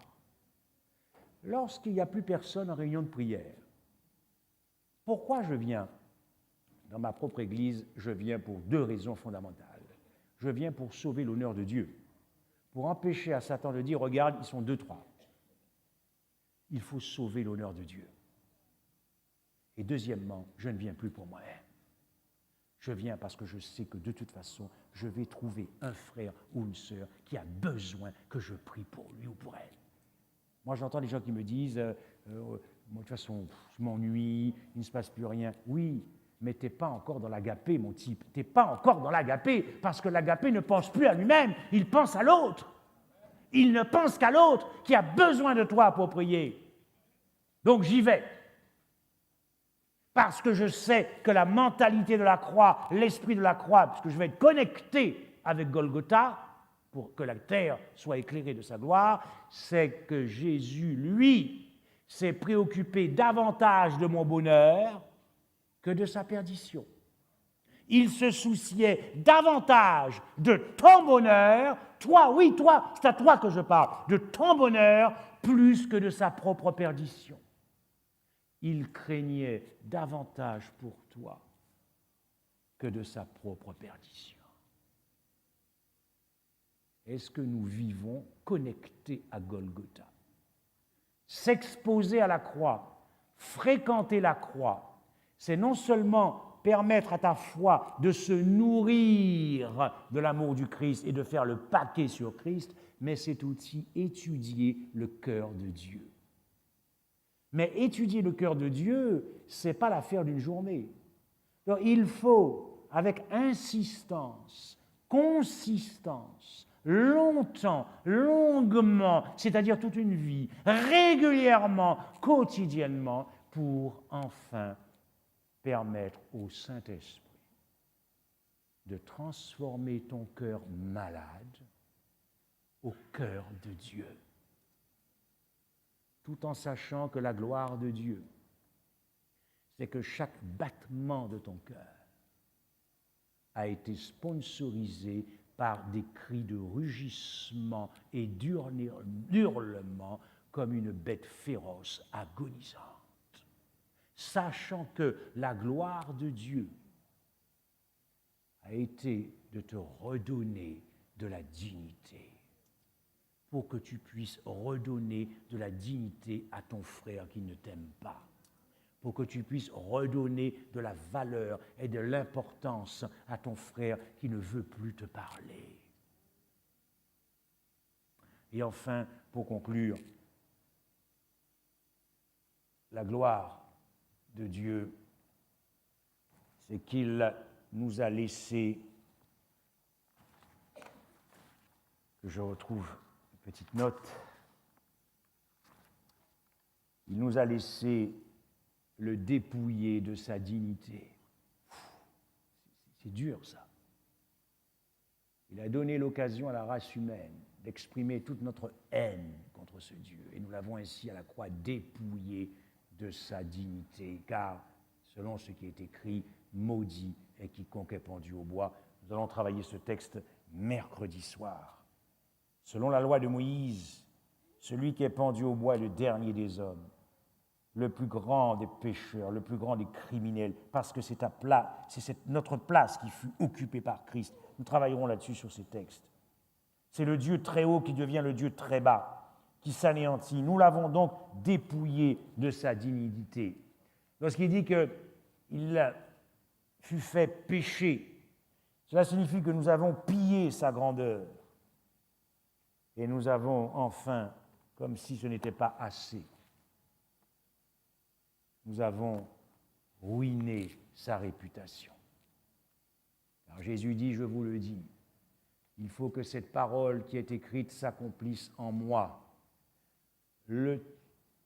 lorsqu'il n'y a plus personne en réunion de prière, pourquoi je viens? Dans ma propre Église, je viens pour 2 raisons fondamentales. Je viens pour sauver l'honneur de Dieu, pour empêcher à Satan de dire, regarde, ils sont 2, 3. Il faut sauver l'honneur de Dieu. Et deuxièmement, je ne viens plus pour moi-même. Je viens parce que je sais que de toute façon, je vais trouver un frère ou une sœur qui a besoin que je prie pour lui ou pour elle. Moi, j'entends des gens qui me disent, moi, de toute façon, je m'ennuie, il ne se passe plus rien. Oui, mais tu n'es pas encore dans l'agapé, mon type. Tu n'es pas encore dans l'agapé, parce que l'agapé ne pense plus à lui-même, il pense à l'autre. Il ne pense qu'à l'autre qui a besoin de toi pour prier. Donc j'y vais. Parce que je sais que la mentalité de la croix, l'esprit de la croix, puisque je vais être connecté avec Golgotha, pour que la terre soit éclairée de sa gloire, c'est que Jésus, lui, s'est préoccupé davantage de mon bonheur que de sa perdition. Il se souciait davantage de ton bonheur, toi, oui, toi, c'est à toi que je parle, de ton bonheur, plus que de sa propre perdition. Il craignait davantage pour toi que de sa propre perdition. Est-ce que nous vivons connectés à Golgotha? S'exposer à la croix, fréquenter la croix, c'est non seulement permettre à ta foi de se nourrir de l'amour du Christ et de faire le paquet sur Christ, mais c'est aussi étudier le cœur de Dieu. Mais étudier le cœur de Dieu, ce n'est pas l'affaire d'une journée. Donc, il faut, avec insistance, consistance, longtemps, longuement, c'est-à-dire toute une vie, régulièrement, quotidiennement, pour enfin permettre au Saint-Esprit de transformer ton cœur malade au cœur de Dieu, tout en sachant que la gloire de Dieu, c'est que chaque battement de ton cœur a été sponsorisé par des cris de rugissement et d'hurlement comme une bête féroce agonisante. Sachant que la gloire de Dieu a été de te redonner de la dignité, pour que tu puisses redonner de la dignité à ton frère qui ne t'aime pas, pour que tu puisses redonner de la valeur et de l'importance à ton frère qui ne veut plus te parler. Et enfin, pour conclure, la gloire de Dieu, c'est qu'il nous a laissé, que je retrouve une petite note, il nous a laissé le dépouiller de sa dignité. C'est dur, ça. Il a donné l'occasion à la race humaine d'exprimer toute notre haine contre ce Dieu. Et nous l'avons ainsi à la croix dépouillé de sa dignité, car, selon ce qui est écrit, maudit est quiconque est pendu au bois. Nous allons travailler ce texte mercredi soir. Selon la loi de Moïse, celui qui est pendu au bois est le dernier des hommes, le plus grand des pécheurs, le plus grand des criminels, parce que c'est notre place qui fut occupée par Christ. Nous travaillerons là-dessus sur ces textes. C'est le Dieu très haut qui devient le Dieu très bas, qui s'anéantit. Nous l'avons donc dépouillé de sa dignité. Lorsqu'il dit qu'il fut fait pécher, cela signifie que nous avons pillé sa grandeur. Et nous avons enfin, comme si ce n'était pas assez, nous avons ruiné sa réputation. Alors Jésus dit, je vous le dis, il faut que cette parole qui est écrite s'accomplisse en moi.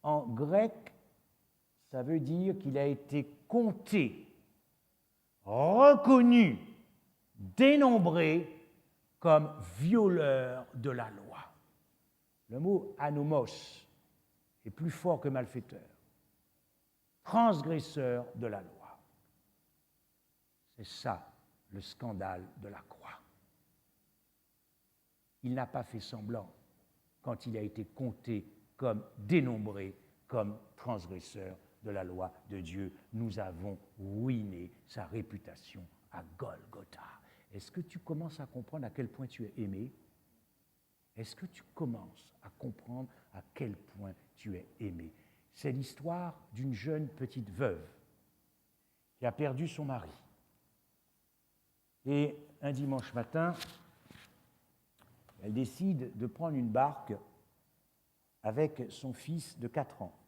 En grec, ça veut dire qu'il a été compté, reconnu, dénombré comme violeur de la loi. Le mot anomos est plus fort que malfaiteur, transgresseur de la loi. C'est ça le scandale de la croix. Il n'a pas fait semblant quand il a été compté comme dénombrés, comme transgresseurs de la loi de Dieu. Nous avons ruiné sa réputation à Golgotha. Est-ce que tu commences à comprendre à quel point tu es aimé? Est-ce que tu commences à comprendre à quel point tu es aimé? C'est l'histoire d'une jeune petite veuve qui a perdu son mari. Et un dimanche matin, elle décide de prendre une barque avec son fils de 4 ans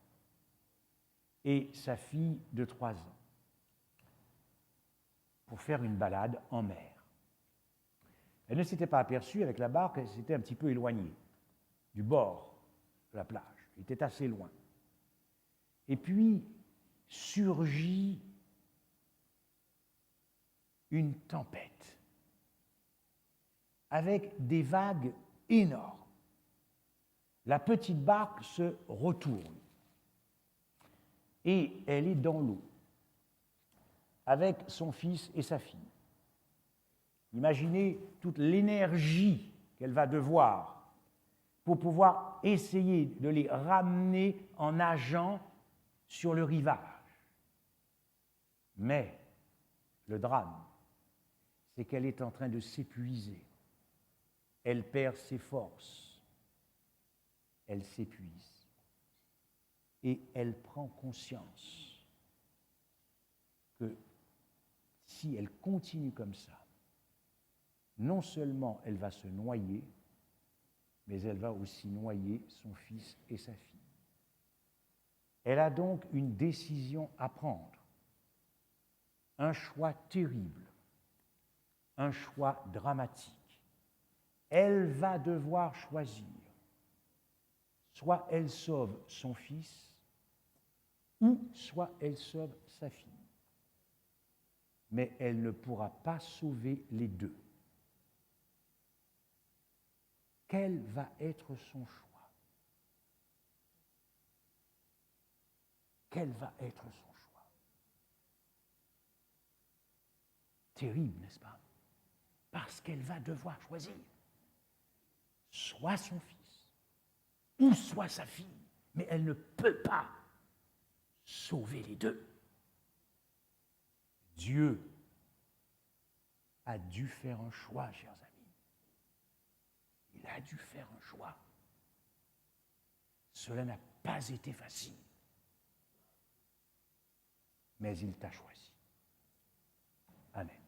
et sa fille de 3 ans pour faire une balade en mer. Elle ne s'était pas aperçue avec la barque, elle s'était un petit peu éloignée du bord de la plage. Elle était assez loin. Et puis surgit une tempête avec des vagues énormes. La petite barque se retourne et elle est dans l'eau avec son fils et sa fille. Imaginez toute l'énergie qu'elle va devoir pour pouvoir essayer de les ramener en nageant sur le rivage. Mais le drame, c'est qu'elle est en train de s'épuiser. Elle perd ses forces. Elle s'épuise. Et elle prend conscience que si elle continue comme ça, non seulement elle va se noyer, mais elle va aussi noyer son fils et sa fille. Elle a donc une décision à prendre, un choix terrible, un choix dramatique. Elle va devoir choisir. Soit elle sauve son fils, ou soit elle sauve sa fille. Mais elle ne pourra pas sauver les deux. Quel va être son choix? Quel va être son choix? Terrible, n'est-ce pas? Parce qu'elle va devoir choisir soit son fils, ou soit sa fille, mais elle ne peut pas sauver les deux. Dieu a dû faire un choix, chers amis. Il a dû faire un choix. Cela n'a pas été facile. Mais il t'a choisi. Amen.